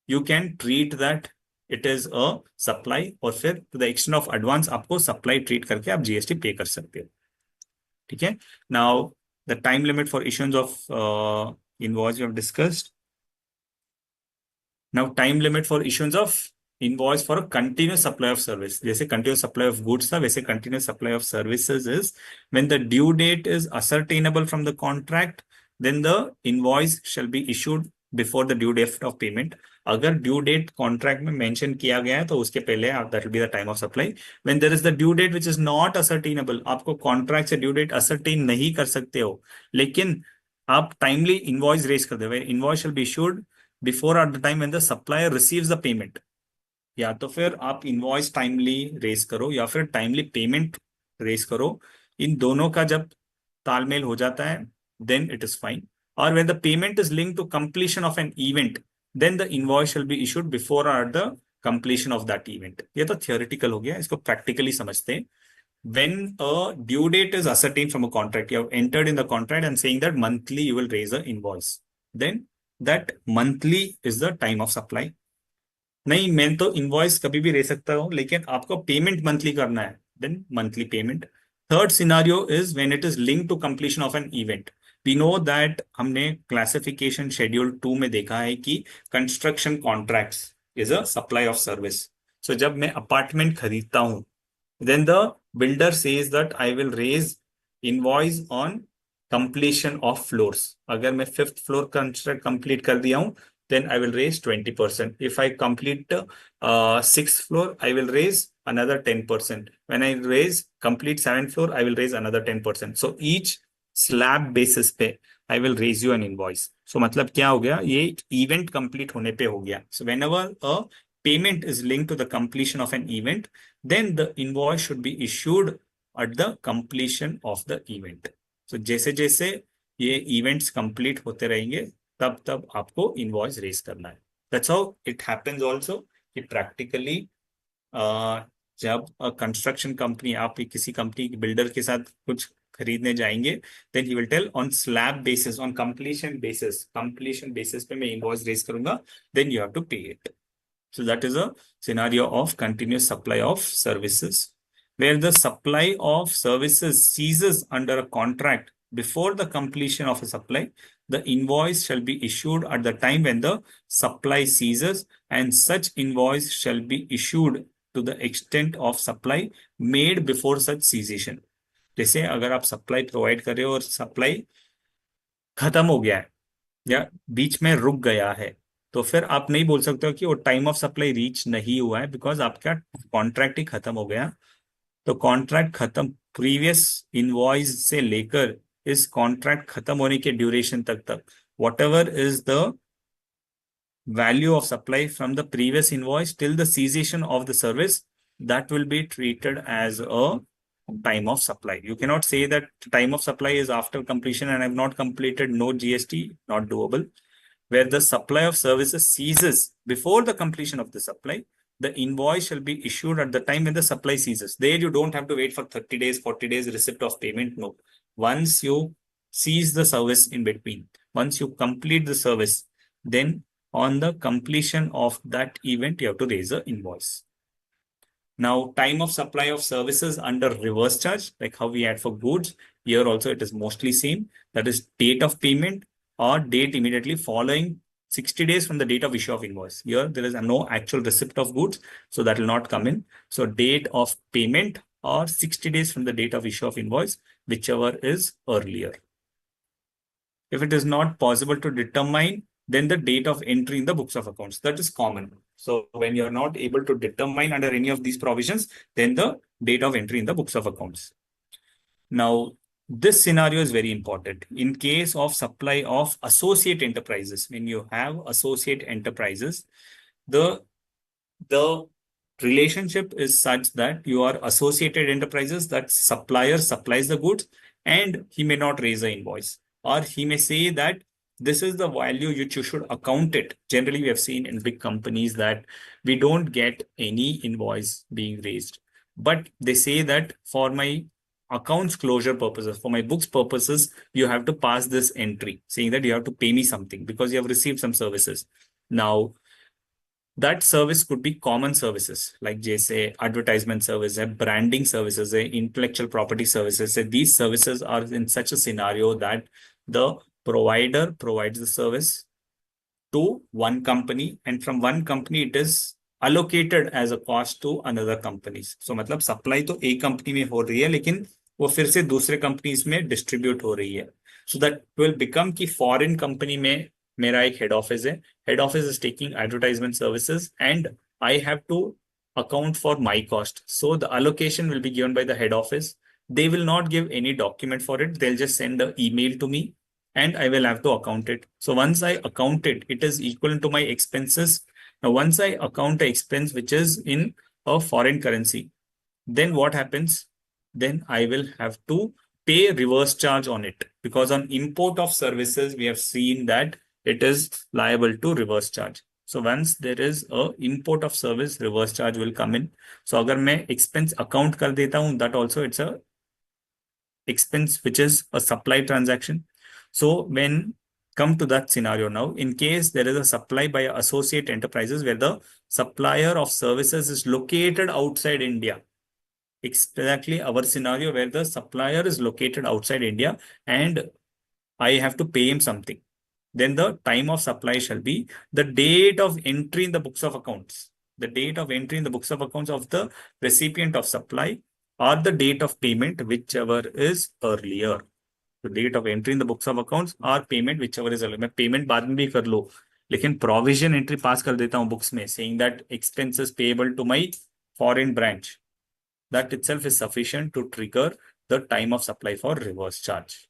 you can treat that it is a supply, और फिर to the extent of advance आपको supply treat करके आप जीएसटी पे कर सकते हो। ठीक है, now the time limit for issuance of invoice we have discussed. Now time limit for issuance of invoice for a continuous supply of service, जैसे continuous supply of goods था, वैसे continuous supply of services is when the due date is ascertainable from the contract, then the invoice shall be issued before the due date of payment. अगर due date contract में mention किया गया है तो उसके पहले that will be the time of supply. When there is the due date which is not ascertainable, आपको contract से ड्यू डेट असर्टेन नहीं कर सकते हो, लेकिन आप टाइमली इनवॉइस रेज कर दो। Invoice shall be issued before eight the time when the supplier receives the payment. या तो फिर आप इनवॉइस टाइमली रेज करो या फिर टाइमली पेमेंट रेज करो, इन दोनों का जब तालमेल हो जाता है देन इट इज फाइन। और when the payment is linked to completion of an event, then the invoice shall be issued before or the completion of that event. ये तो थियोरेटिकल हो गया, इसको प्रैक्टिकली समझते हैं। When a due date is ascertained from a contract, you have entered in the contract and saying that monthly you will raise the invoice, then that monthly is the time of supply. नहीं, मैं तो invoice कभी भी ले सकता हूं, लेकिन आपको पेमेंट मंथली करना है, then monthly payment. Third scenario is when it is link to completion of an event. We know that हमने क्लासिफिकेशन शेड्यूल 2 में देखा है कि construction contracts is a supply of service. So जब मैं अपार्टमेंट खरीदता हूं, then the builder says that I will raise invoice on completion of floors. अगर मैं 5th floor construct complete कर दिया हूं, then I will raise 20%. If I complete 6th floor, I will raise another 10%. When I raise complete 7th floor, I will raise another 10%. So each slab basis पे I will raise you an invoice. So मतलब क्या हो गया, ये event complete होने पे हो गया। So whenever a payment is linked to the completion of an event, then the invoice should be issued at the completion of the event. So जैसे जैसे ये events complete होते रहेंगे, तब तब आपको invoice raise करना है। That's how it happens also कि practically जब कंस्ट्रक्शन कंपनी, आप किसी कंपनी के बिल्डर के साथ कुछ खरीदने जाएंगे, then he will tell on slab basis, on completion basis पे मैं इनवॉइस रेज करूंगा, then you have to pay it. So that is a scenario of continuous supply of services, where the supply of services ceases under a contract before the completion of a supply. The invoice shall be issued at the time when the supply ceases, and such invoice shall be issued to the extent of supply made before such cessation. जैसे अगर आप supply provide कर रहे हो और supply खत्म हो गया है या बीच में रुक गया है, तो फिर आप नहीं बोल सकते हो कि वो टाइम ऑफ सप्लाई रीच नहीं हुआ है, बिकॉज आपका कॉन्ट्रैक्ट ही खत्म हो गया। तो कॉन्ट्रैक्ट खत्म, प्रीवियस इनवॉइस से लेकर इस कॉन्ट्रैक्ट खत्म होने के ड्यूरेशन तक what ever is the value of supply from the previous invoice till the cessation of the service, that will be treated as a time of supply. You cannot say that time of supply is after completion and I have not completed, no GST, not doable. Where the supply of services ceases before the completion of the supply, the invoice shall be issued at the time when the supply ceases. There you don't have to wait for 30 days, 40 days receipt of payment. No. Once you cease the service in between, once you complete the service, then on the completion of that event, you have to raise the invoice. Now, time of supply of services under reverse charge, like how we had for goods, here also it is mostly same. That is date of payment or date immediately following 60 days from the date of issue of invoice. Here there is no actual receipt of goods, so that will not come in. So date of payment or 60 days from the date of issue of invoice, whichever is earlier. If it is not possible to determine then the date of entry in the books of accounts. That is common. So when you're not able to determine under any of these provisions, then the date of entry in the books of accounts. Now, this scenario is very important. In case of supply of associate enterprises, when you have associate enterprises, the the relationship is such that you are associated enterprises, that supplier supplies the goods and he may not raise the invoice, or he may say that this is the value which you should account it. Generally, we have seen in big companies that we don't get any invoice being raised, but they say that for my accounts closure purposes, for my books purposes, you have to pass this entry saying that you have to pay me something because you have received some services. Now, that service could be common services like say advertisement service, branding services, intellectual property services. These services are in such a scenario that the provider provides the service to one company, and from one company it is allocated as a cost to another companies. So मतलब supply तो एक company में हो रही है लेकिन वो फिर से दूसरे companies में distribute हो रही है. So that will become कि foreign company में मेरा एक head office है. Head office is taking advertisement services and I have to account for my cost. So the allocation will be given by the head office. They will not give any document for it. They'll just send an email to me and I will have to account it. So once I account it, it is equal to my expenses. Now, once I account the expense which is in a foreign currency, then what happens? Then I will have to pay reverse charge on it, because on import of services, we have seen that it is liable to reverse charge. So once there is a import of service, reverse charge will come in. So अगर मैं expense account कर देता हूँ, that also it's a expense which is a supply transaction. So when come to that scenario now, in case there is a supply by associate enterprises where the supplier of services is located outside India, exactly our scenario where the supplier is located outside India and I have to pay him something, then the time of supply shall be the date of entry in the books of accounts, the date of entry in the books of accounts of the recipient of supply, or the date of payment, whichever is earlier. The date of entry in the books of accounts or payment, whichever is earlier. मैं payment बाद में भी कर लो, लेकिन provision entry pass कर देता हूँ books में, saying that expenses payable to my foreign branch. That itself is sufficient to trigger the time of supply for reverse charge.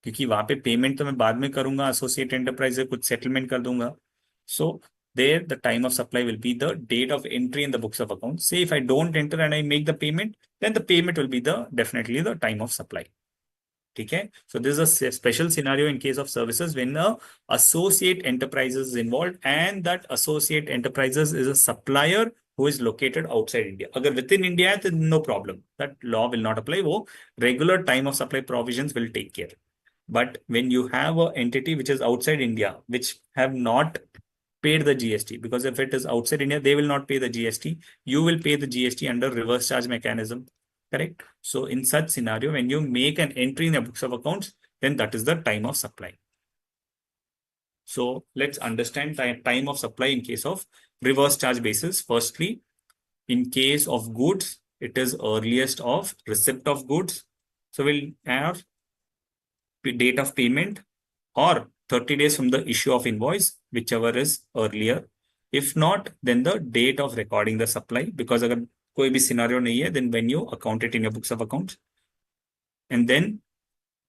क्योंकि वहां पे पेमेंट तो मैं बाद में करूंगा, एसोसिएट एंटरप्राइज से कुछ सेटलमेंट कर दूंगा. So there the time of supply will be the date of entry in the books of accounts. Say if I don't enter and I make the payment, then the payment will be the definitely the time of supply. Okay, so this is a special scenario in case of services when a associate enterprises is involved and that associate enterprises is a supplier who is located outside India. Agar within India, then no problem. That law will not apply. Wo regular time of supply provisions will take care. But when you have an entity which is outside India, which have not paid the GST, because if it is outside India, they will not pay the GST. You will pay the GST under reverse charge mechanism. Correct. So in such scenario, when you make an entry in the books of accounts, then that is the time of supply. So let's understand time of supply in case of reverse charge basis. Firstly, in case of goods, it is earliest of receipt of goods. So we'll have date of payment or 30 days from the issue of invoice, whichever is earlier. If not, then the date of recording the supply, because अगर कोई भी scenario नहीं है, then when you account it in your books of accounts. And then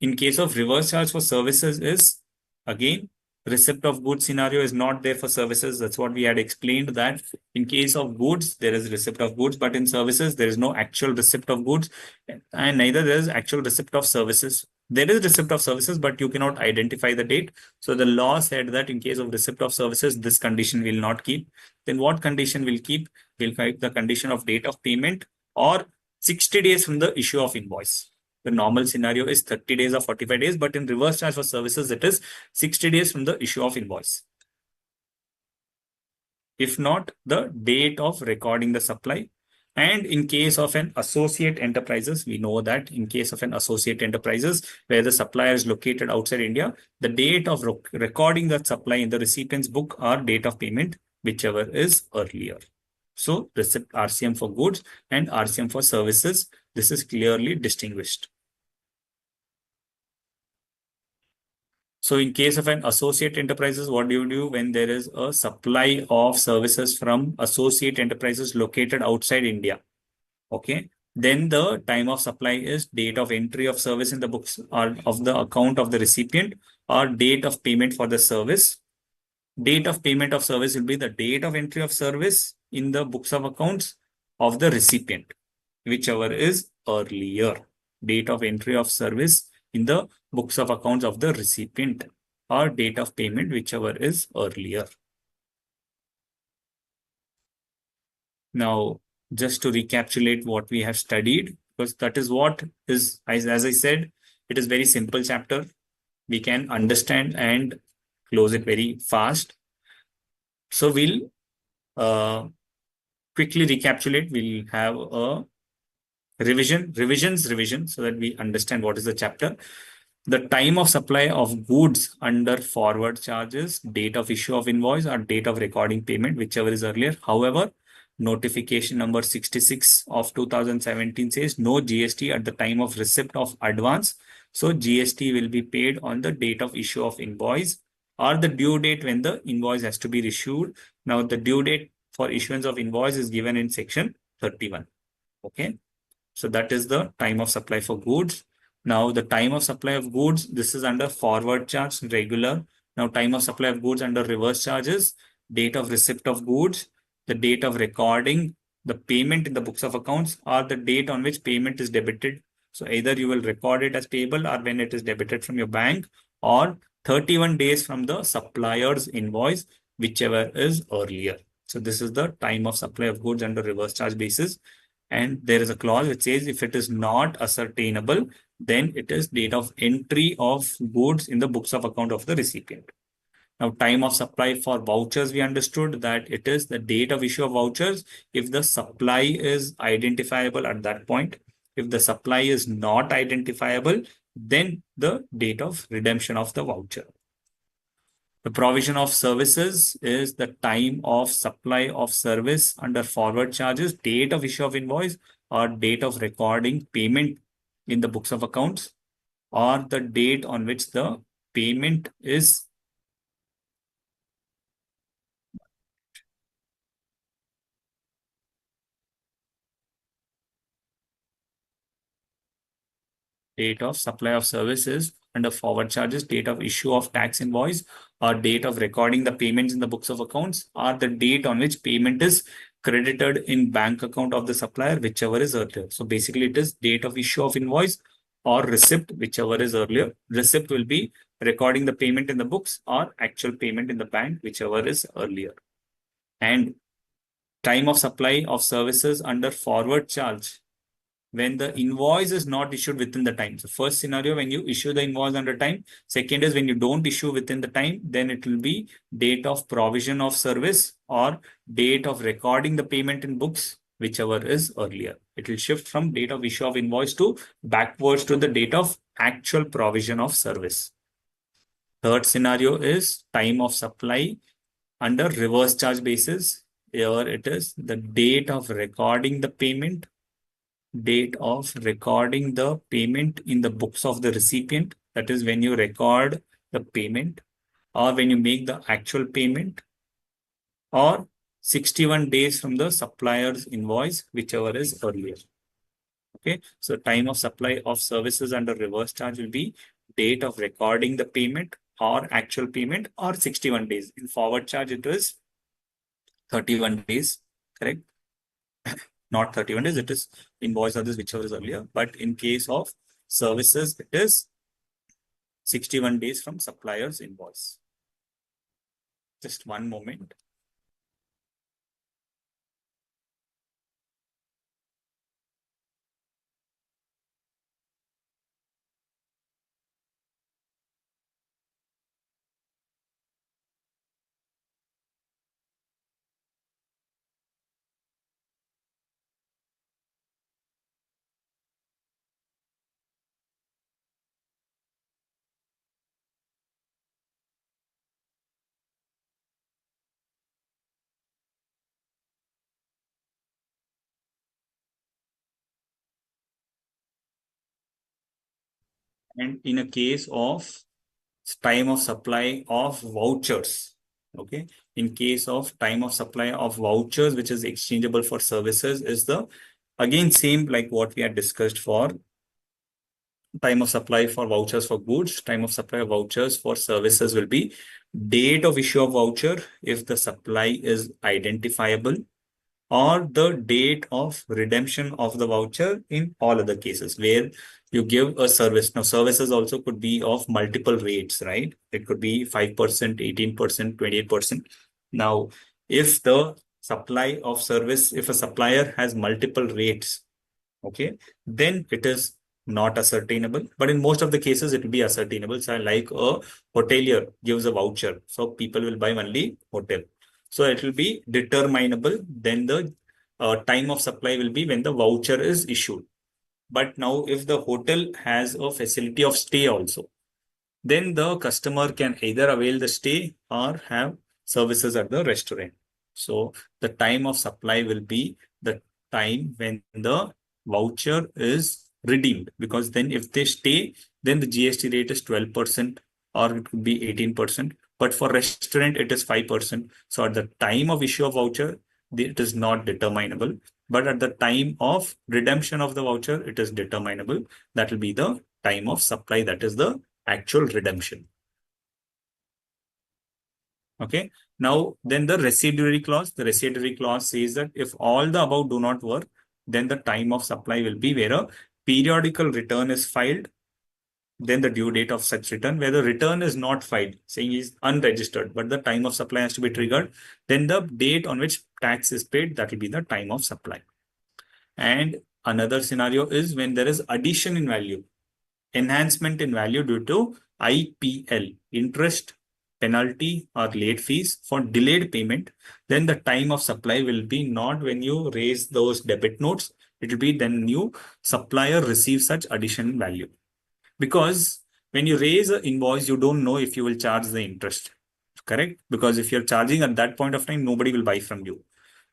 in case of reverse charge for services is again receipt of goods scenario is not there for services. That's what we had explained, that in case of goods there is receipt of goods, but in services there is no actual receipt of goods and neither there is actual receipt of services. There is receipt of services, but you cannot identify the date. So the law said that in case of receipt of services, this condition will not keep. Then what condition will keep? Will keep the condition of date of payment or 60 days from the issue of invoice. The normal scenario is 30 days or 45 days, but in reverse charge for services, it is 60 days from the issue of invoice. If not, the date of recording the supply. And in case of an associate enterprises, we know that in case of an associate enterprises where the supplier is located outside India, the date of recording that supply in the recipient's book or date of payment, whichever is earlier. So receipt RCM for goods and RCM for services, this is clearly distinguished. So in case of an associate enterprises, what do you do when there is a supply of services from associate enterprises located outside India? Okay. Then the time of supply is date of entry of service in the books or of the account of the recipient, or date of payment for the service. Date of payment of service will be the date of entry of service in the books of accounts of the recipient, whichever is earlier. Date of entry of service in the books of accounts of the recipient, or date of payment, whichever is earlier. Now, just to recapitulate what we have studied, because that is what is, as I said, it is very simple chapter. We can understand and close it very fast. So we'll quickly recapitulate. We'll have a revision, so that we understand what is the chapter. The time of supply of goods under forward charges, date of issue of invoice, or date of recording payment, whichever is earlier. However, notification number 66 of 2017 says no GST at the time of receipt of advance. So GST will be paid on the date of issue of invoice, or the due date when the invoice has to be issued. Now the due date for issuance of invoice is given in section 31. Okay. So that is the time of supply for goods. Now the time of supply of goods, this is under forward charge, regular. Now time of supply of goods under reverse charges, date of receipt of goods, the date of recording the payment in the books of accounts, or the date on which payment is debited. So either you will record it as payable or when it is debited from your bank, or 31 days from the supplier's invoice, whichever is earlier. So this is the time of supply of goods under reverse charge basis. And there is a clause which says if it is not ascertainable, then it is date of entry of goods in the books of account of the recipient. Now, time of supply for vouchers, we understood that it is the date of issue of vouchers if the supply is identifiable at that point. If the supply is not identifiable, then the date of redemption of the voucher. The provision of services is the time of supply of service under forward charges, date of issue of invoice, or date of recording payment in the books of accounts, or the date on which the payment is date of supply of services under forward charges, date of issue of tax invoice, or date of recording the payments in the books of accounts, or the date on which payment is credited in bank account of the supplier, whichever is earlier. So basically it is date of issue of invoice or receipt, whichever is earlier. Receipt will be recording the payment in the books, or actual payment in the bank, whichever is earlier. And time of supply of services under forward charge, when the invoice is not issued within the time. So first scenario, when you issue the invoice under time. Second is when you don't issue within the time, then it will be date of provision of service or date of recording the payment in books, whichever is earlier. It will shift from date of issue of invoice to backwards to the date of actual provision of service. Third scenario is time of supply under reverse charge basis. Here it is the date of recording the payment, date of recording the payment in the books of the recipient. That is when you record the payment, or when you make the actual payment, or 61 days from the supplier's invoice, whichever is earlier. Okay, so time of supply of services under reverse charge will be date of recording the payment or actual payment, or 61 days. In forward charge, it is 31 days, correct? Not 31 days, it is invoice or this, whichever is earlier. But in case of services, it is 61 days from supplier's invoice. Just one moment. And in a case of time of supply of vouchers. Okay. In case of time of supply of vouchers, which is exchangeable for services, is the again same like what we had discussed for time of supply for vouchers for goods. Time of supply of vouchers for services will be date of issue of voucher if the supply is identifiable, or the date of redemption of the voucher in all other cases where you give a service. Now, services also could be of multiple rates, right? It could be 5%, 18%, 28%. Now, if the supply of service, if a supplier has multiple rates, okay, then it is not ascertainable. But in most of the cases, it will be ascertainable. So like a hotelier gives a voucher, so people will buy only hotel. So it will be determinable. Then the time of supply will be when the voucher is issued. But now if the hotel has a facility of stay also, then the customer can either avail the stay or have services at the restaurant. So the time of supply will be the time when the voucher is redeemed, because then if they stay, then the GST rate is 12% or it could be 18%. But for restaurant, it is 5%. So at the time of issue of voucher, it is not determinable. But at the time of redemption of the voucher, it is determinable. That will be the time of supply. That is the actual redemption. Okay. Now, then the residuary clause. The residuary clause says that if all the above do not work, then the time of supply will be where a periodical return is filed, then the due date of such return. Where the return is not filed, saying is unregistered, but the time of supply has to be triggered, then the date on which tax is paid, that will be the time of supply. And another scenario is when there is addition in value, enhancement in value due to IPL, interest, penalty, or late fees for delayed payment, then the time of supply will be not when you raise those debit notes. It will be then new supplier receives such addition value. Because when you raise an invoice, you don't know if you will charge the interest, correct? Because if you're charging at that point of time, nobody will buy from you.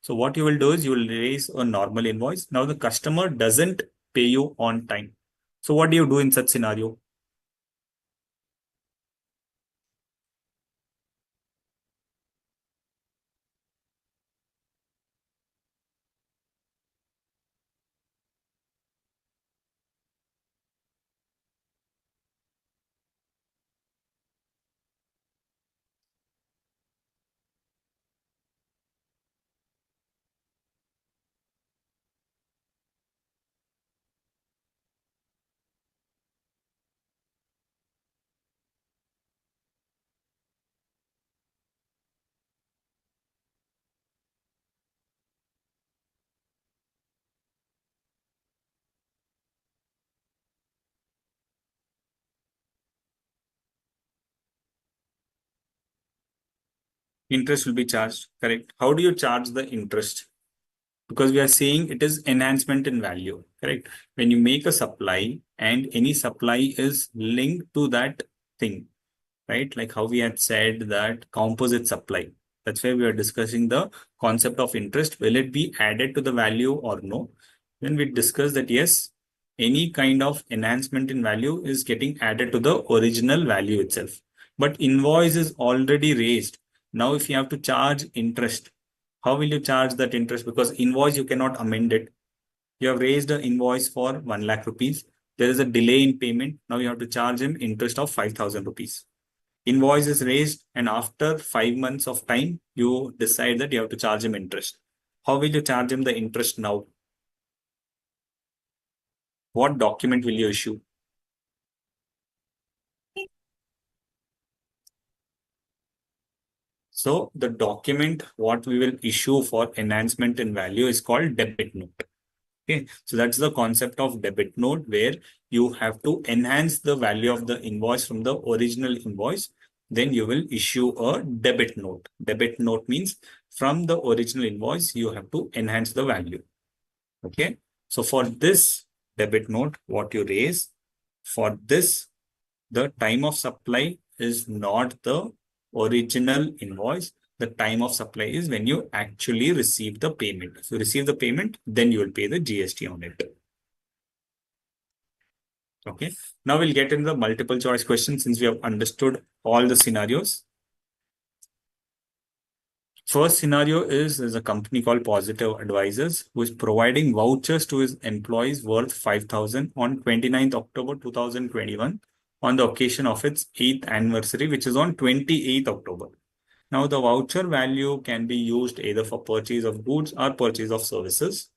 So what you will do is you will raise a normal invoice. Now the customer doesn't pay you on time. So what do you do in such scenario? Interest will be charged, correct? How do you charge the interest? Because we are saying it is enhancement in value, correct? When you make a supply and any supply is linked to that thing, right? Like how we had said that composite supply. That's why we are discussing the concept of interest. Will it be added to the value or no? Then we discuss that yes, any kind of enhancement in value is getting added to the original value itself. But invoice is already raised. Now, if you have to charge interest, how will you charge that interest? Because invoice, you cannot amend it. You have raised an invoice for 1 lakh rupees. There is a delay in payment. Now you have to charge him interest of 5,000 rupees. Invoice is raised, and after 5 months of time, you decide that you have to charge him interest. How will you charge him the interest now? What document will you issue? So the document what we will issue for enhancement in value is called debit note. Okay, so that's the concept of debit note, where you have to enhance the value of the invoice from the original invoice. Then you will issue a debit note. Debit note means from the original invoice, you have to enhance the value. Okay, so for this debit note, what you raise for this, the time of supply is not the original invoice. The time of supply is when you actually receive the payment. If you receive the payment, then you will pay the GST on it. Okay. Now we'll get into the multiple choice questions since we have understood all the scenarios. First scenario is there's a company called Positive Advisors who is providing vouchers to his employees worth 5,000 on 29th October 2021 on the occasion of its 8th anniversary, which is on 28th October. Now, the voucher value can be used either for purchase of goods or purchase of services.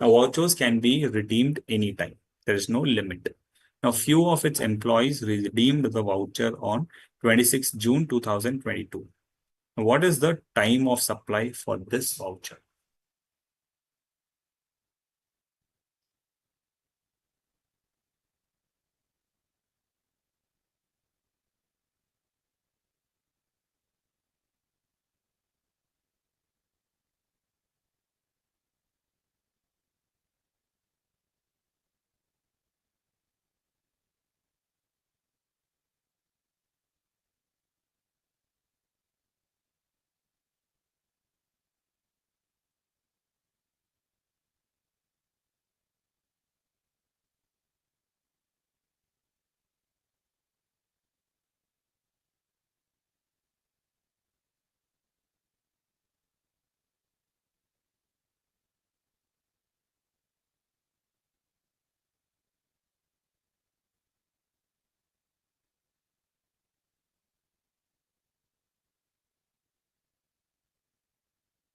Now, vouchers can be redeemed anytime. There is no limit. Now, few of its employees redeemed the voucher on 26 June 2022. What is the time of supply for this voucher?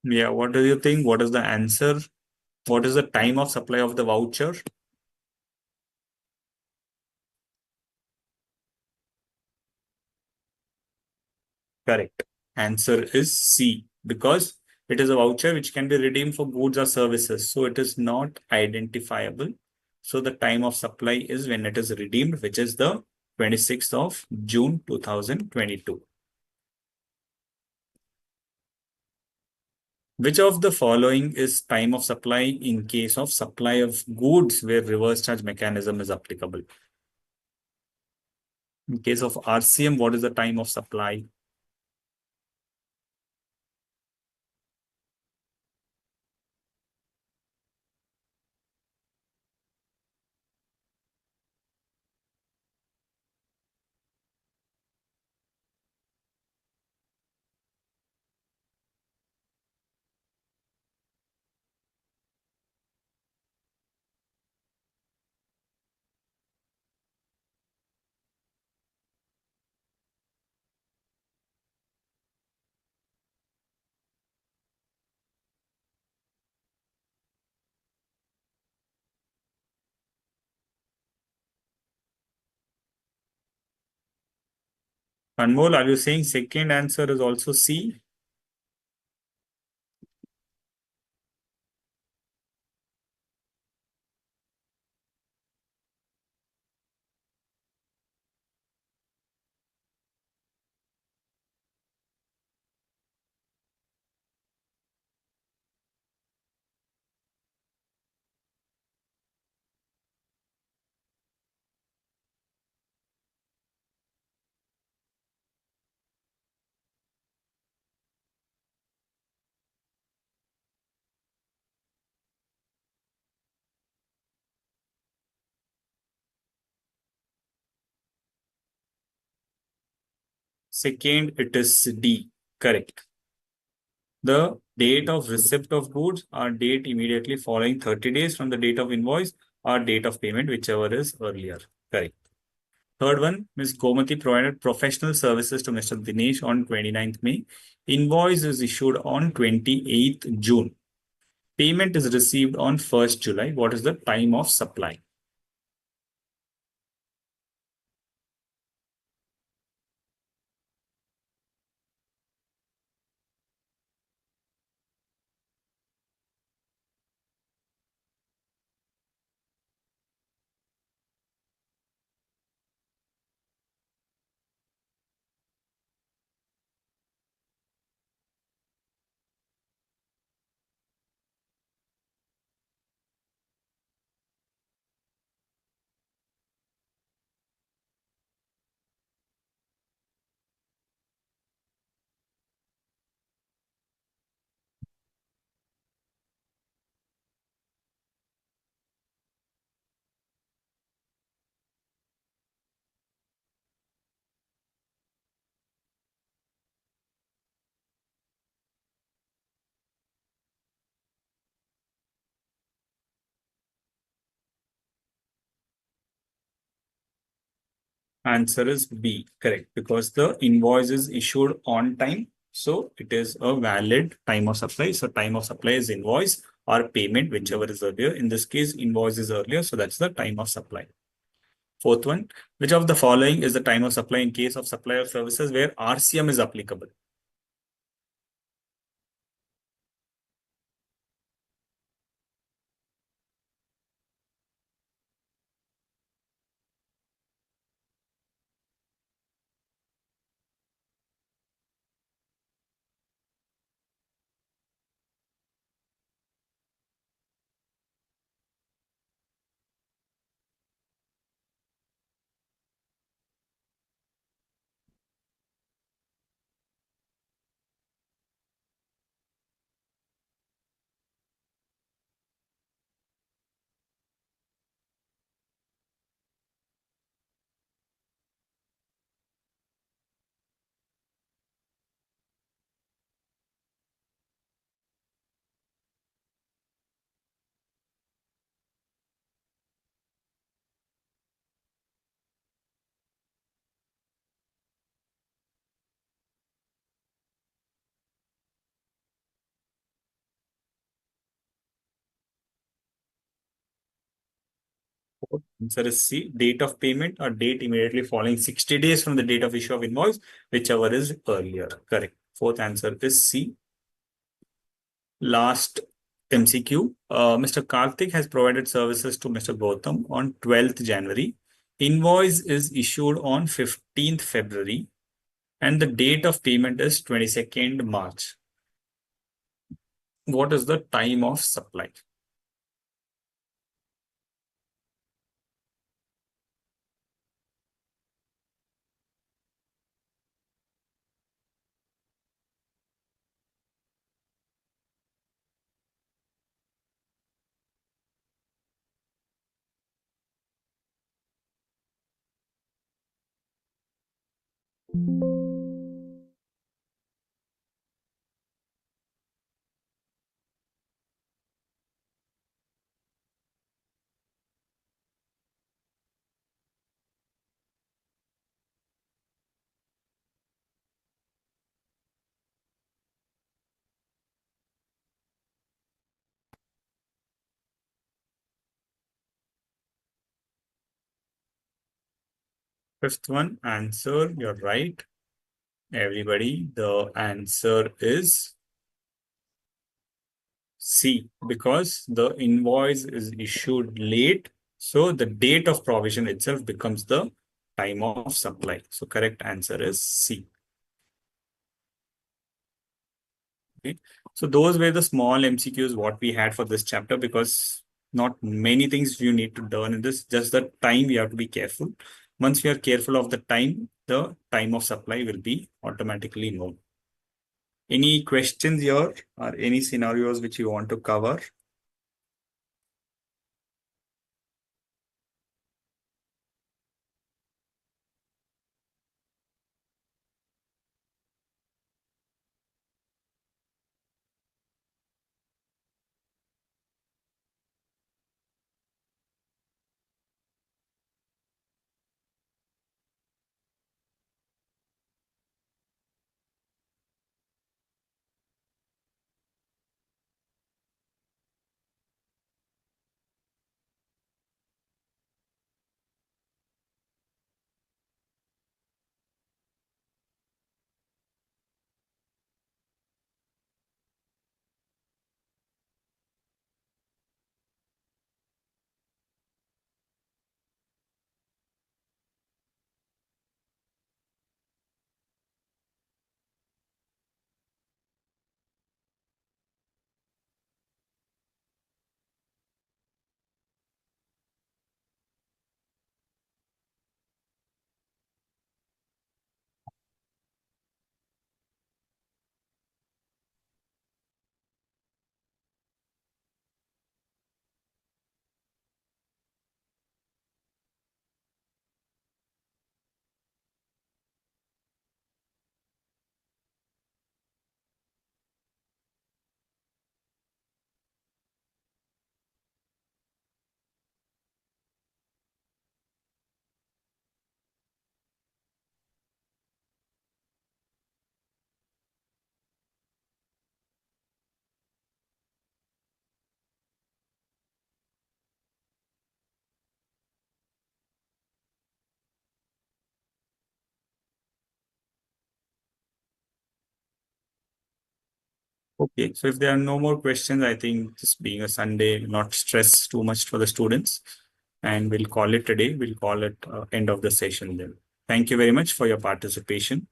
Yeah, what do you think? What is the answer? What is the time of supply of the voucher? Correct. Answer is C, because it is a voucher which can be redeemed for goods or services. So it is not identifiable. So the time of supply is when it is redeemed, which is the 26th of June 2022. Which of the following is time of supply in case of supply of goods where reverse charge mechanism is applicable? In case of RCM, what is the time of supply? Anmol, are you saying second answer is also C? Second, it is D. Correct. The date of receipt of goods or date immediately following 30 days from the date of invoice or date of payment, whichever is earlier. Correct. Third one, Ms. Gomati provided professional services to Mr. Dinesh on 29th May. Invoice is issued on 28th June. Payment is received on 1st July. What is the time of supply? Answer is B, correct, because the invoice is issued on time. So it is a valid time of supply. So time of supply is invoice or payment, whichever is earlier. In this case, invoice is earlier. So that's the time of supply. Fourth one, which of the following is the time of supply in case of supply of services where RCM is applicable? Answer is C, date of payment or date immediately following 60 days from the date of issue of invoice, whichever is earlier. Correct. Fourth answer is C. Last MCQ. Mr. Karthik has provided services to Mr. Gautam on 12th January. Invoice is issued on 15th February and the date of payment is 22nd March. What is the time of supply? Fifth one, answer, you're right. Everybody, the answer is C, because the invoice is issued late. So the date of provision itself becomes the time of supply. So correct answer is C. Okay. So those were the small MCQs what we had for this chapter, because not many things you need to learn in this, just the time we have to be careful. Once we are careful of the time of supply will be automatically known. Any questions here or any scenarios which you want to cover? Okay, so if there are no more questions, I think this being a Sunday, not stress too much for the students, and we'll call it a day. We'll call it end of the session then. Thank you very much for your participation.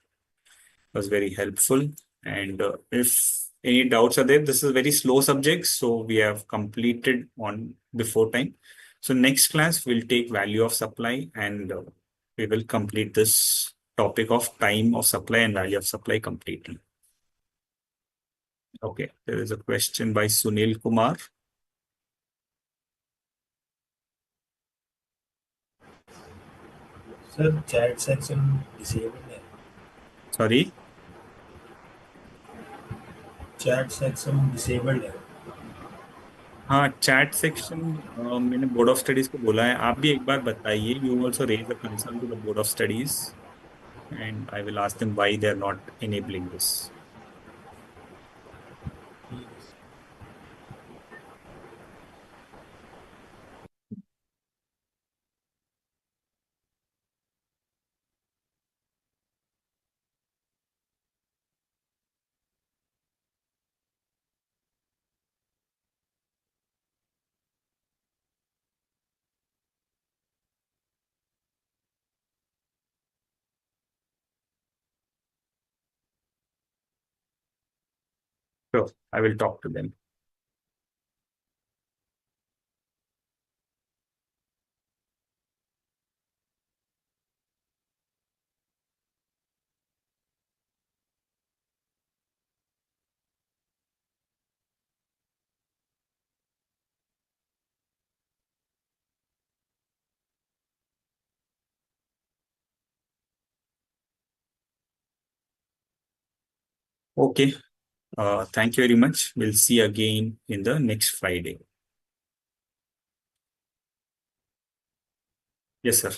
It was very helpful. And if any doubts are there, this is a very slow subject, so we have completed on before time. So next class, we'll take value of supply and we will complete this topic of time of supply and value of supply completely. Okay, there is a question by Sunil Kumar. Sir chat section disabled है Sorry. Chat section disabled है हाँ, chat section मैंने board of studies को बोला है, आप भी एक बार बताइए. You also raise a concern to the board of studies and I will ask them why they are not enabling this. Sure, I will talk to them. Okay, thank you very much. We'll see again in the next Friday. Yes, sir.